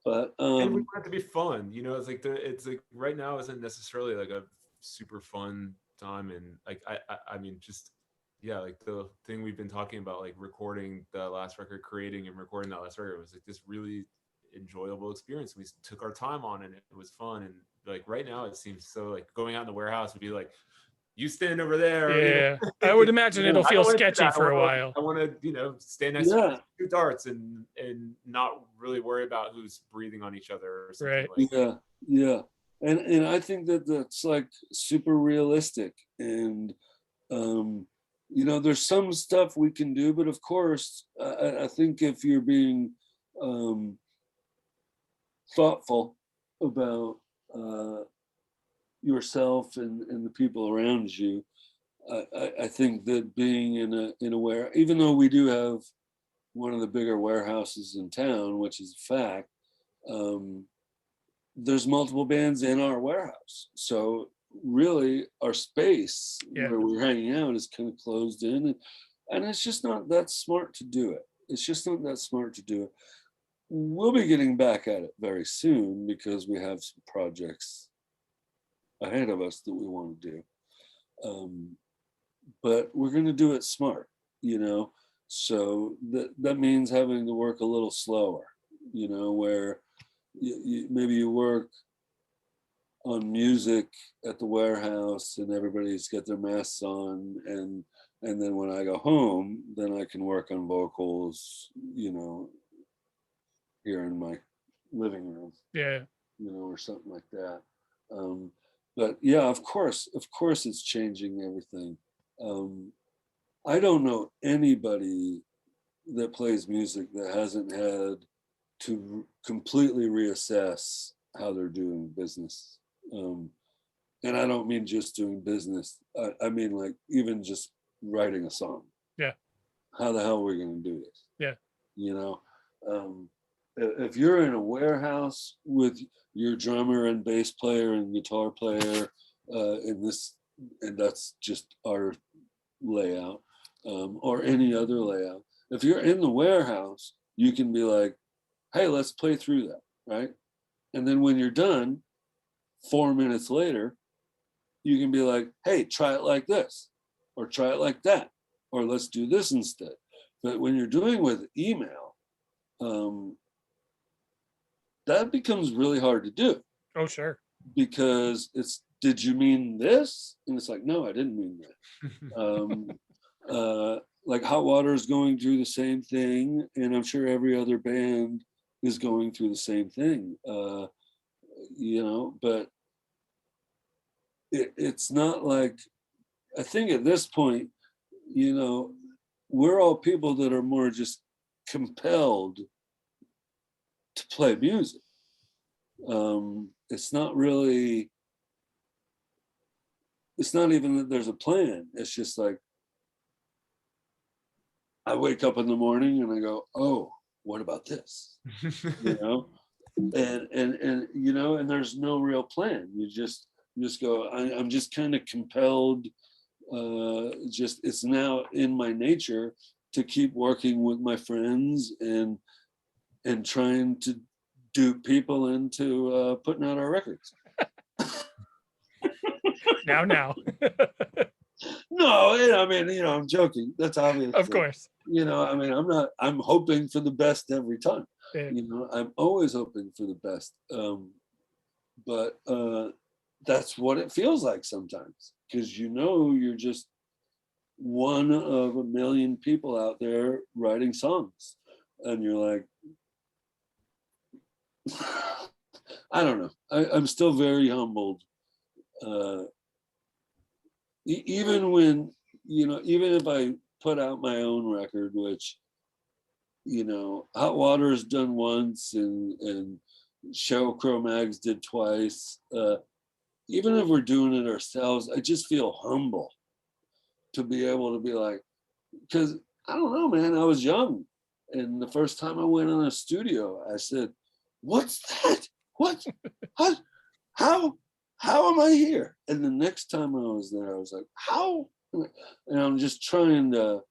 B: But
C: and we want it to be fun, it's like right now isn't necessarily like a super fun time, and like I mean, just like the thing we've been talking about, like recording the last record, creating and recording that last record, was like this really enjoyable experience. We took our time on it, and it was fun. And like right now it seems so like going out in the warehouse would be like, you stand over there.
A: Yeah, I would imagine it'll feel sketchy for a while.
C: I want to, stand next to two darts and not really worry about who's breathing on each other or something.
B: Right. Yeah. And I think that's like super realistic. And there's some stuff we can do, but of course, I think if you're being thoughtful about yourself and the people around you, I think that being in a warehouse, even though we do have one of the bigger warehouses in town, which is a fact, there's multiple bands in our warehouse. So really our space where we're hanging out is kind of closed in, and it's just not that smart to do it. We'll be getting back at it very soon because we have some projects ahead of us that we want to do. But we're going to do it smart, So that means having to work a little slower, you know, where maybe you work on music at the warehouse and everybody's got their masks on, and then when I go home, then I can work on vocals, you know, here in my living room,
A: Yeah.
B: you know, or something like that. But yeah, of course it's changing everything. I don't know anybody that plays music that hasn't had to completely reassess how they're doing business. And I don't mean just doing business. I mean like even just writing a song.
A: Yeah.
B: How the hell are we going to do this?
A: Yeah.
B: You know, if you're in a warehouse with your drummer and bass player and guitar player, and that's just our layout, or any other layout. If you're in the warehouse, you can be like, hey, let's play through that, right? And then when you're done, 4 minutes later, you can be like, hey, try it like this, or try it like that, or let's do this instead. But when you're doing with email, that becomes really hard to do.
A: Oh, sure.
B: Because it's, did you mean this? And it's like, no, I didn't mean that. Like Hot Water is going through the same thing, and I'm sure every other band is going through the same thing. You know, but it's not like, I think at this point, you know, we're all people that are more just compelled to play music. It's not really, it's not even that there's a plan. It's just like, I wake up in the morning and I go, oh, what about this? You know, and you know, and there's no real plan. You just go, I'm just kind of compelled. Just, it's now in my nature to keep working with my friends and trying to dupe people into putting out our records.
A: Now.
B: No, I mean, you know, I'm joking. That's obvious.
A: Of course.
B: You know, I mean, I'm hoping for the best every time.
A: Yeah.
B: You know, I'm always hoping for the best. But that's what it feels like sometimes, because you know, you're just one of a million people out there writing songs, and you're like, I don't know. I'm still very humbled. Even when, you know, even if I put out my own record, which, you know, Hot Water has done once, and Sheryl Crow Mags did twice. Even if we're doing it ourselves, I just feel humble to be able to be like, because I don't know, man, I was young. And the first time I went in a studio, I said, what's that? What? How am I here? And the next time I was there, I was like, how? And I'm just trying to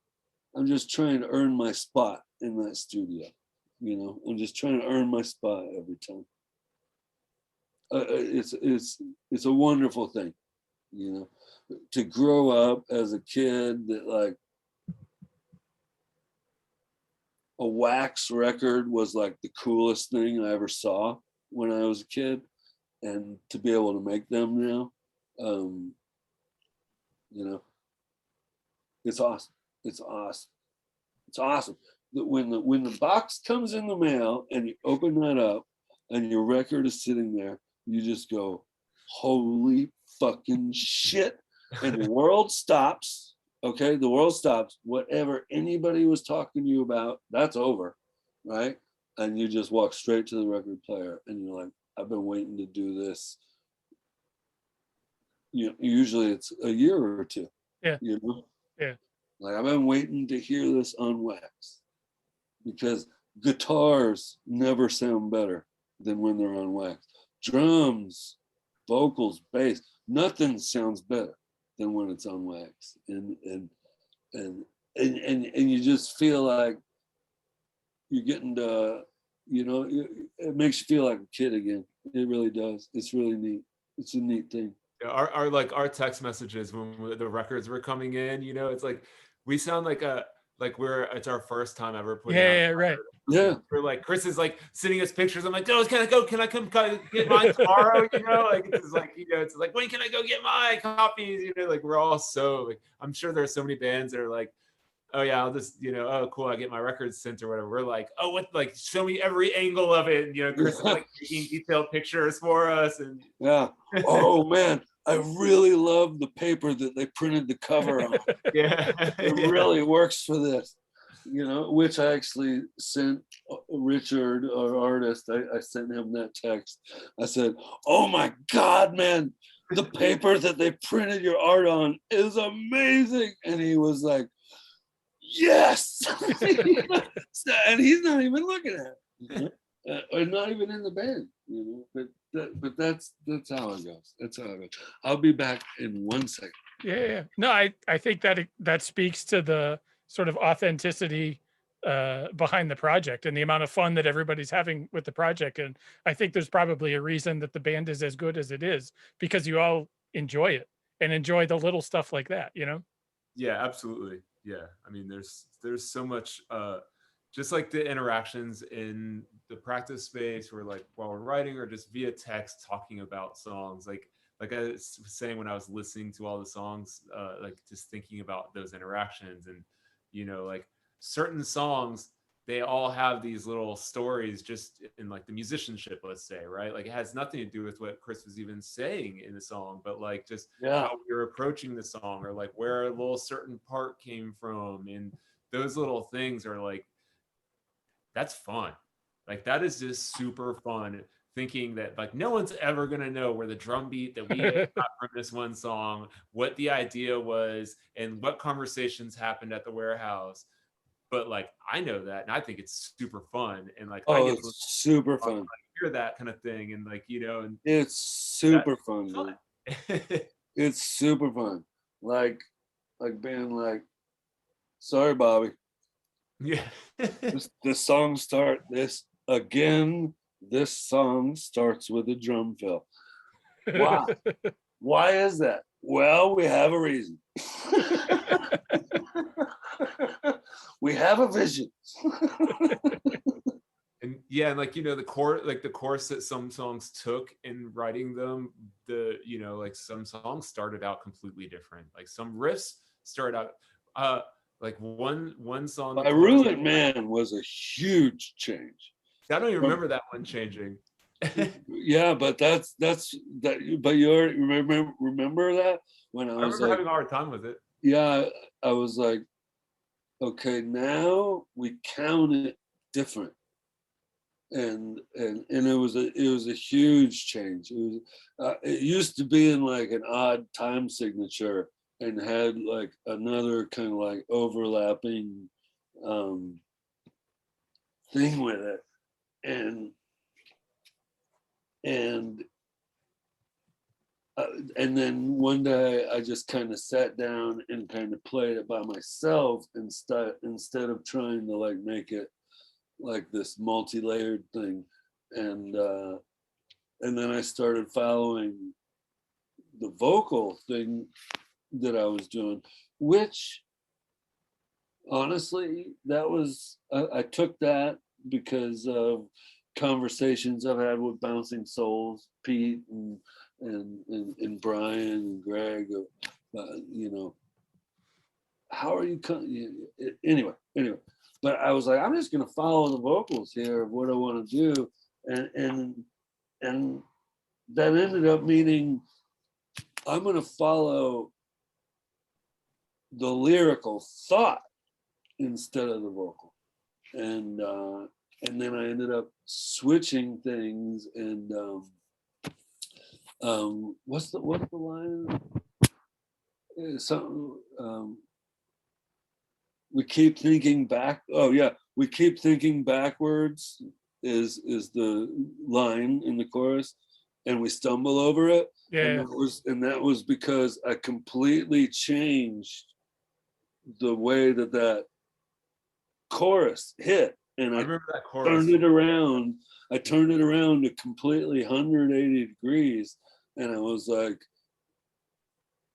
B: earn my spot in that studio. You know, I'm just trying to earn my spot every time. It's a wonderful thing, you know, to grow up as a kid that like a wax record was like the coolest thing I ever saw when I was a kid, and to be able to make them now, you know, it's awesome. It's awesome. It's awesome. That when the box comes in the mail and you open that up and your record is sitting there, you just go, holy fucking shit. And the world stops. Okay, the world stops. Whatever anybody was talking to you about, that's over, right? And you just walk straight to the record player and you're like, I've been waiting to do this. You know, usually it's a year or two.
A: Yeah.
B: You know?
A: Yeah.
B: Like, I've been waiting to hear this on wax, because guitars never sound better than when they're on wax. Drums, vocals, bass, nothing sounds better than when it's on wax. And you just feel like you're getting to, you know, it makes you feel like a kid again. It really does. It's really neat. It's a neat thing.
C: Our text messages when the records were coming in, you know, it's like we sound like like it's our first time ever putting
A: Yeah,
C: out.
A: right.
B: Yeah.
C: We're like, Chris is like sending us pictures. I'm like, oh, can I go? Can I come get mine tomorrow? You know, like it's like, you know, it's like, when can I go get my copies? You know, like we're all so like, I'm sure there are so many bands that are like, oh yeah, I'll just, you know, oh cool, I get my records sent or whatever. We're like, oh, what, like show me every angle of it. And, you know, Chris is like taking detailed pictures for us. And
B: yeah. Oh man, I really love the paper that they printed the cover on.
C: yeah,
B: It really works for this, you know, which I actually sent Richard, our artist, I sent him that text. I said, oh my God, man, the paper that they printed your art on is amazing. And he was like, yes. And he's not even looking at it, or not even in the band, you know, but that's how it goes. That's how it goes. I'll be back in 1 second.
A: Yeah. No, I think that speaks to the sort of authenticity behind the project and the amount of fun that everybody's having with the project. And I think there's probably a reason that the band is as good as it is, because you all enjoy it and enjoy the little stuff like that, you know?
C: yeah, absolutely. Yeah, I mean, there's so much, just like the interactions in the practice space, or like while we're writing, or just via text talking about songs. Like I was saying, when I was listening to all the songs, like just thinking about those interactions, and you know, like certain songs, they all have these little stories just in like the musicianship, let's say, right? Like it has nothing to do with what Chris was even saying in the song, but like just how you're approaching the song, or like where a little certain part came from. And those little things are like, that's fun. Like that is just super fun, thinking that like no one's ever going to know where the drum beat that we got from this one song, what the idea was, and what conversations happened at the warehouse. But like I know that, and I think it's super fun, and like I get to
B: super fun.
C: like, hear that kind of thing, and like, you know, and
B: it's super fun. It's super fun. Like being like, sorry, Bobby.
C: Yeah.
B: this song starts with a drum fill. Wow. Why is that? Well, we have a reason. We have a vision.
C: And yeah, and like, you know, the course that some songs took in writing them, you know, like some songs started out completely different. Like some riffs started out like one song,
B: My Ruined Man was a huge change.
C: I don't even remember that one changing.
B: Yeah, but that's that. But you already remember that when I was
C: remember having a hard time with it.
B: Yeah, I was like, okay, now we count it different, and it was a huge change. It used to be in like an odd time signature and had like another kind of like overlapping thing with it, and then one day I just kind of sat down and kind of played it by myself instead of trying to like make it like this multi-layered thing, and then I started following the vocal thing that I was doing, which honestly, that was I took that because of conversations I've had with Bouncing Souls, Pete and Brian and Greg. You know, how are you anyway? But I was like, I'm just gonna follow the vocals here of what I want to do, and that ended up meaning I'm gonna follow the lyrical thought instead of the vocal, and then I ended up switching things, and what's the line? Something we keep thinking back. Oh yeah, we keep thinking backwards is the line in the chorus, and we stumble over it.
A: Yeah,
B: and that was because I completely changed the way that chorus hit, and I
C: remember that chorus.
B: I turned it around to completely 180 degrees, and I was like,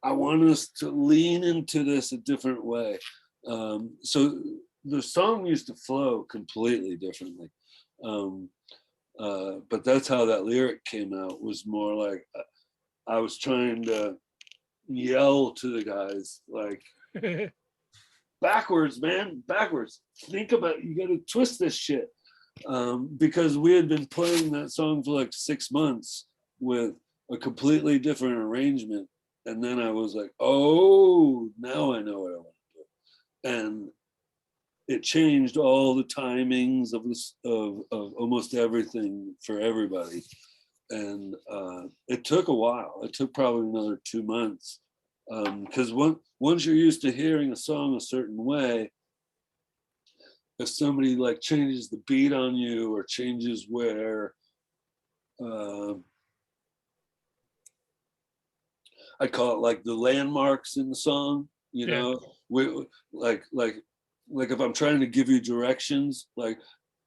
B: I want us to lean into this a different way. So the song used to flow completely differently. But that's how that lyric came out, was more like I was trying to yell to the guys, like, backwards, man, backwards. Think about it. You got to twist this shit. Because we had been playing that song for like 6 months with a completely different arrangement. And then I was like, oh, now I know what I want to do. And it changed all the timings of this, of almost everything for everybody. And it took a while. It took probably another 2 months. Because once you're used to hearing a song a certain way, if somebody like changes the beat on you or changes where I call it like the landmarks in the song, you know, we, like if I'm trying to give you directions, like,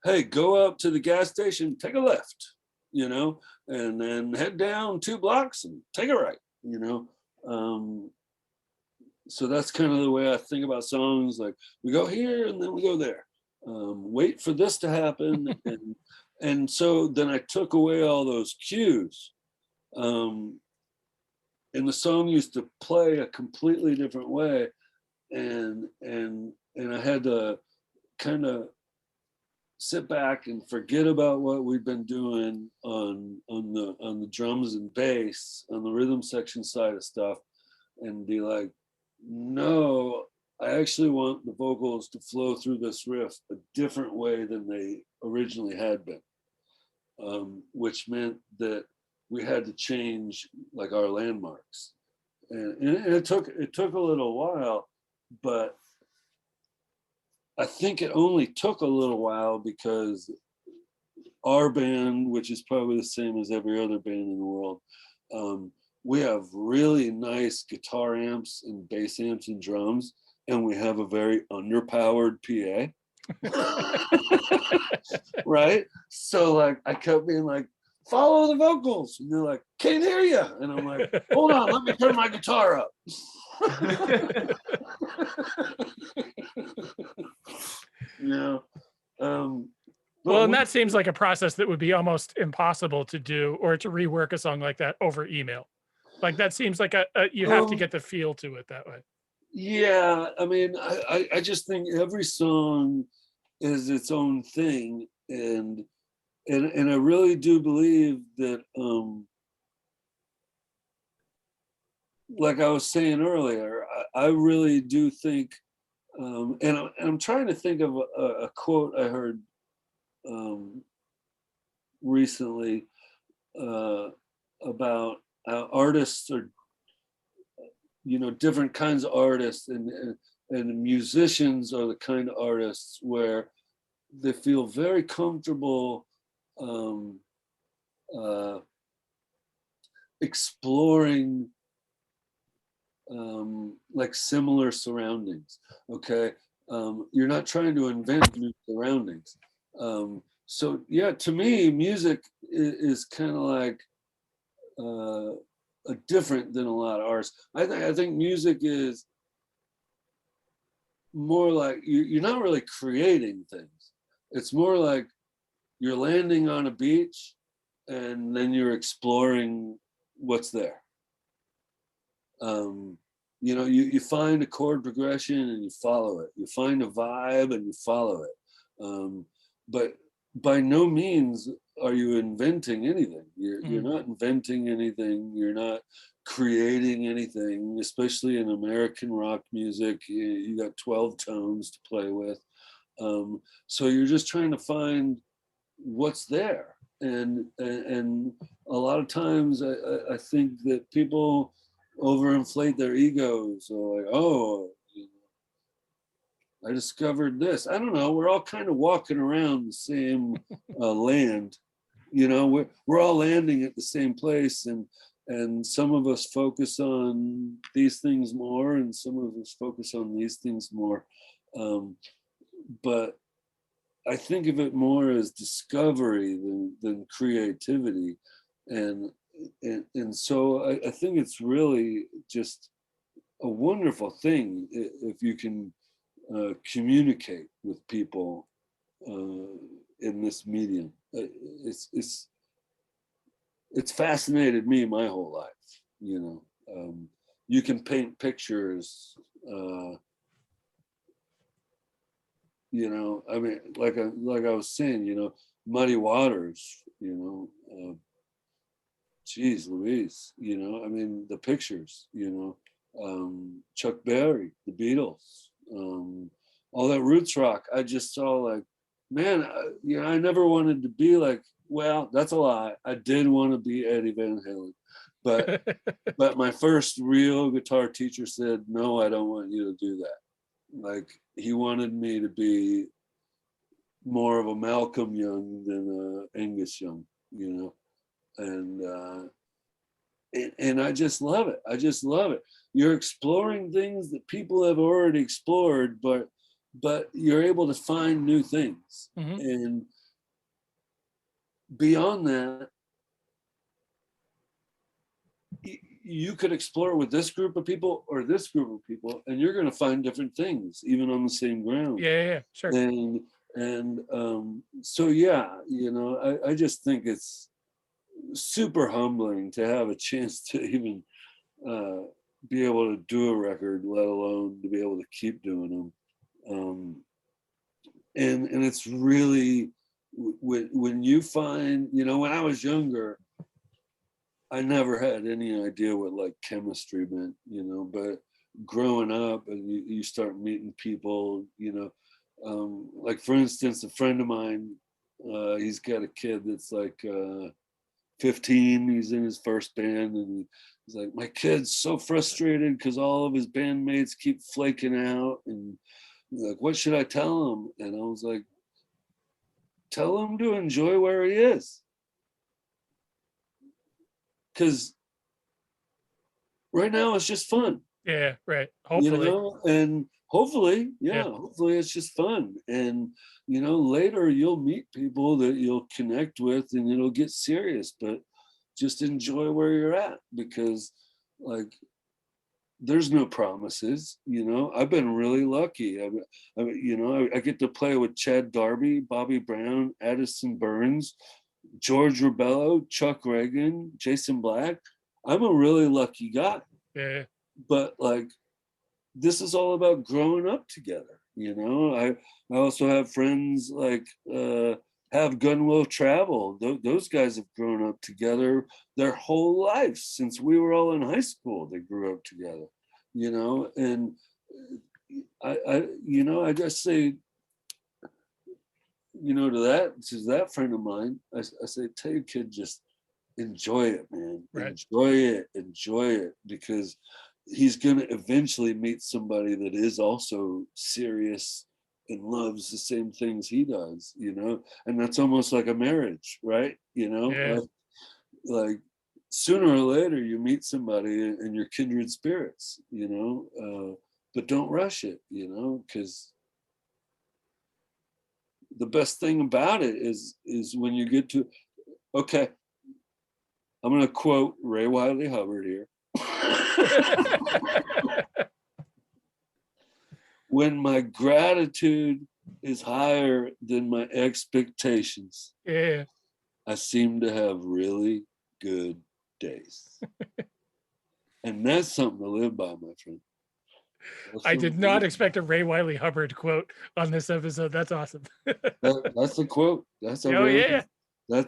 B: hey, go up to the gas station, take a left, you know, and then head down 2 blocks and take a right, you know. So that's kind of the way I think about songs. Like, we go here and then we go there. Wait for this to happen. And so then I took away all those cues. And the song used to play a completely different way. And I had to kind of sit back and forget about what we've been doing on the drums and bass, on the rhythm section side of stuff, and be like, no, I actually want the vocals to flow through this riff a different way than they originally had been, which meant that we had to change like our landmarks, and it took a little while, but I think it only took a little while because our band, which is probably the same as every other band in the world, we have really nice guitar amps and bass amps and drums, and we have a very underpowered PA. Right? So like I kept being like, follow the vocals. And they're like, can't hear you. And I'm like, hold on, let me turn my guitar up. Yeah.
A: Well, and that seems like a process that would be almost impossible to do, or to rework a song like that over email. Like that seems like you have to get the feel to it that way.
B: Yeah, I mean, I just think every song is its own thing, and I really do believe that, like I was saying earlier, I really do think, and I'm trying to think of a quote I heard recently about artists are, you know, different kinds of artists, and musicians are the kind of artists where they feel very comfortable exploring like similar surroundings. Okay, you're not trying to invent new surroundings. So yeah, to me, music is kind of like different than a lot of arts. I think music is more like you're not really creating things. It's more like you're landing on a beach and then you're exploring what's there. You know, you find a chord progression and you follow it. You find a vibe and you follow it. But by no means are you inventing anything. You're not inventing anything. You're not creating anything, especially in American rock music. You got 12 tones to play with. So you're just trying to find what's there. And a lot of times I think that people overinflate their egos, or like, oh, I discovered this. I don't know. We're all kind of walking around the same land. You know, we're all landing at the same place, and some of us focus on these things more, and some of us focus on these things more. But I think of it more as discovery than creativity, and so I think it's really just a wonderful thing if you can communicate with people in this medium. It's fascinated me my whole life. You know, you can paint pictures. You know, I mean, like I was saying, you know, Muddy Waters. You know, geez Louise. You know, I mean, the pictures. You know, Chuck Berry, the Beatles, all that roots rock. I just saw like, man, you know, I never wanted to be like. Well, that's a lie. I did want to be Eddie Van Halen, but my first real guitar teacher said, "No, I don't want you to do that." Like he wanted me to be more of a Malcolm Young than a Angus Young, you know, and I just love it. I just love it. You're exploring things that people have already explored, but you're able to find new things.
A: Mm-hmm.
B: And beyond that, you could explore with this group of people or this group of people, and you're going to find different things, even on the same ground.
A: Yeah, sure.
B: And so yeah, you know, I just think it's super humbling to have a chance to even be able to do a record, let alone to be able to keep doing them. And it's really when you find, you know, when I was younger, I never had any idea what like chemistry meant, you know, but growing up and you start meeting people, you know, like for instance, a friend of mine, he's got a kid that's like 15, he's in his first band, and he's like, my kid's so frustrated because all of his bandmates keep flaking out, and like, what should I tell him? And I was like, tell him to enjoy where he is. Because right now it's just fun.
A: Yeah, right. Hopefully.
B: You know, and hopefully,
A: Yeah.
B: hopefully it's just fun. And, you know, later you'll meet people that you'll connect with and it'll get serious, but just enjoy where you're at, because like there's no promises, you know. I've been really lucky. You know, I get to play with Chad Darby, Bobby Brown, Addison Burns, George Rubello, Chuck Reagan, Jason Black. I'm a really lucky guy.
A: Yeah.
B: But like, this is all about growing up together, you know. I also have friends like Have Gun Will Travel. Those guys have grown up together their whole lives since we were all in high school. They grew up together, you know. And I you know, I just say, you know, to that friend of mine, I say, tell your kid, just enjoy it, man. Right. Enjoy it, because he's gonna eventually meet somebody that is also serious and loves the same things he does, you know. And that's almost like a marriage, right? You know,
A: yeah.
B: like sooner or later you meet somebody and you're kindred spirits, you know. But don't rush it, you know, because the best thing about it is when you get to, okay, I'm going to quote Ray Wiley Hubbard here. When my gratitude is higher than my expectations,
A: yeah,
B: I seem to have really good days. And that's something to live by, my friend.
A: I did not expect a Ray Wiley Hubbard quote on this episode. That's awesome.
B: That's a quote. That's a
A: yeah.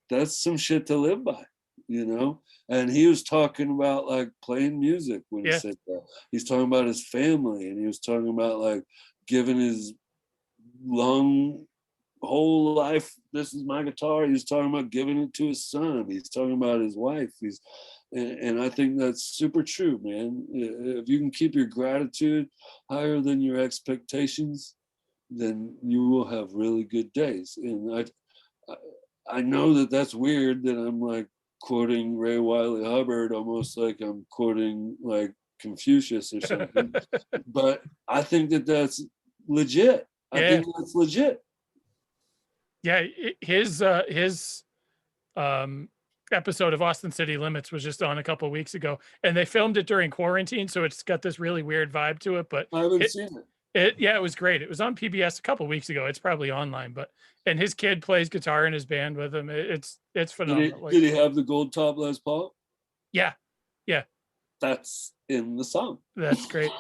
B: That's some shit to live by, you know. And he was talking about like playing music when he said that. He's talking about his family, and he was talking about like giving his long whole life, this is my guitar. He was talking about giving it to his son. He's talking about his wife. And I think that's super true, man. If you can keep your gratitude higher than your expectations, then you will have really good days. And I know that that's weird that I'm like quoting Ray Wiley Hubbard, almost like I'm quoting like Confucius or something. But I think that that's legit. I think that's legit.
A: Yeah, his episode of Austin City Limits was just on a couple of weeks ago, and they filmed it during quarantine, so it's got this really weird vibe to it. But
B: I haven't seen it.
A: It was great. It was on PBS a couple weeks ago. It's probably online, and his kid plays guitar in his band with him. It's phenomenal.
B: Did he have the gold top Les Paul?
A: Yeah,
B: That's in the song.
A: that's great.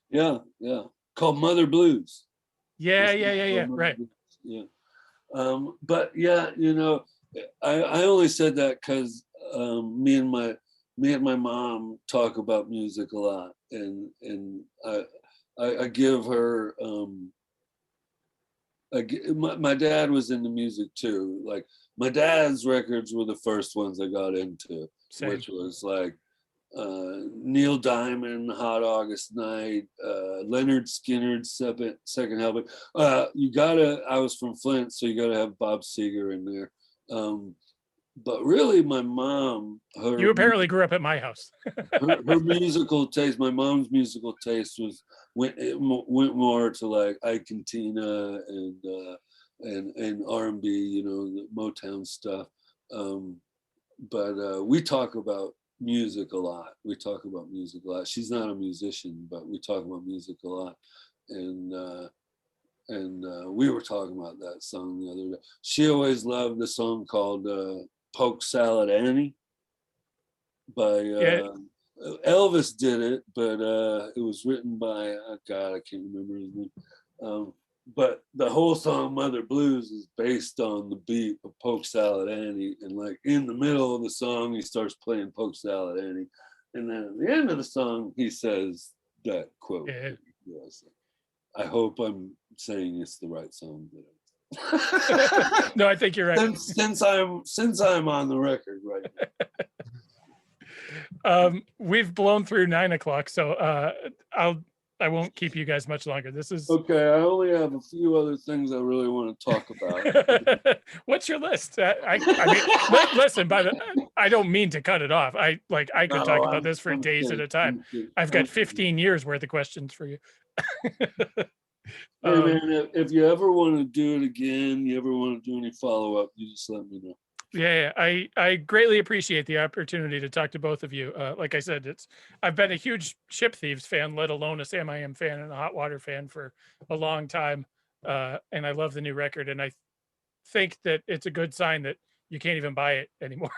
B: Yeah, called Mother Blues.
A: Yeah.
B: Mother
A: Right.
B: Blues. Yeah. But yeah, I only said that because me and my mom talk about music a lot, and I give her my dad was into music too. Like my dad's records were the first ones I got into.
A: Same.
B: Which was like Neil Diamond, Hot August Night, Leonard Skinner's second album. I was from Flint, so you gotta have Bob Seger in there. But really, my mom,
A: You apparently grew up at my house.
B: her musical taste, my mom's musical taste went more to like Ike and Tina and R&B, the Motown stuff. But we talk about music a lot. She's not a musician, but we talk about music a lot. And we were talking about that song the other day. She always loved the song called Poke Salad Annie by Elvis did it, but it was written by, oh God, I can't remember his name. But the whole song Mother Blues is based on the beat of Poke Salad Annie, and like in the middle of the song he starts playing Poke Salad Annie, and then at the end of the song he says that quote.
A: Yeah.
B: Yes. I hope I'm saying it's the right song.
A: No, I think you're right.
B: Since I'm on the record right
A: now. We've blown through 9 o'clock, so I won't keep you guys much longer. This is
B: okay. I only have a few other things I really want to talk about.
A: What's your list? I mean, listen. I don't mean to cut it off. I could talk about this for days at a time. I've got 15 years worth of questions for you.
B: Hey man, if you ever want to do it again, you ever want to do any follow-up, you just let me know.
A: Yeah, I greatly appreciate the opportunity to talk to both of you. Like I said, I've been a huge Ship Thieves fan, let alone a Samiam fan and a Hot Water fan for a long time. And I love the new record, and I think that it's a good sign that you can't even buy it anymore.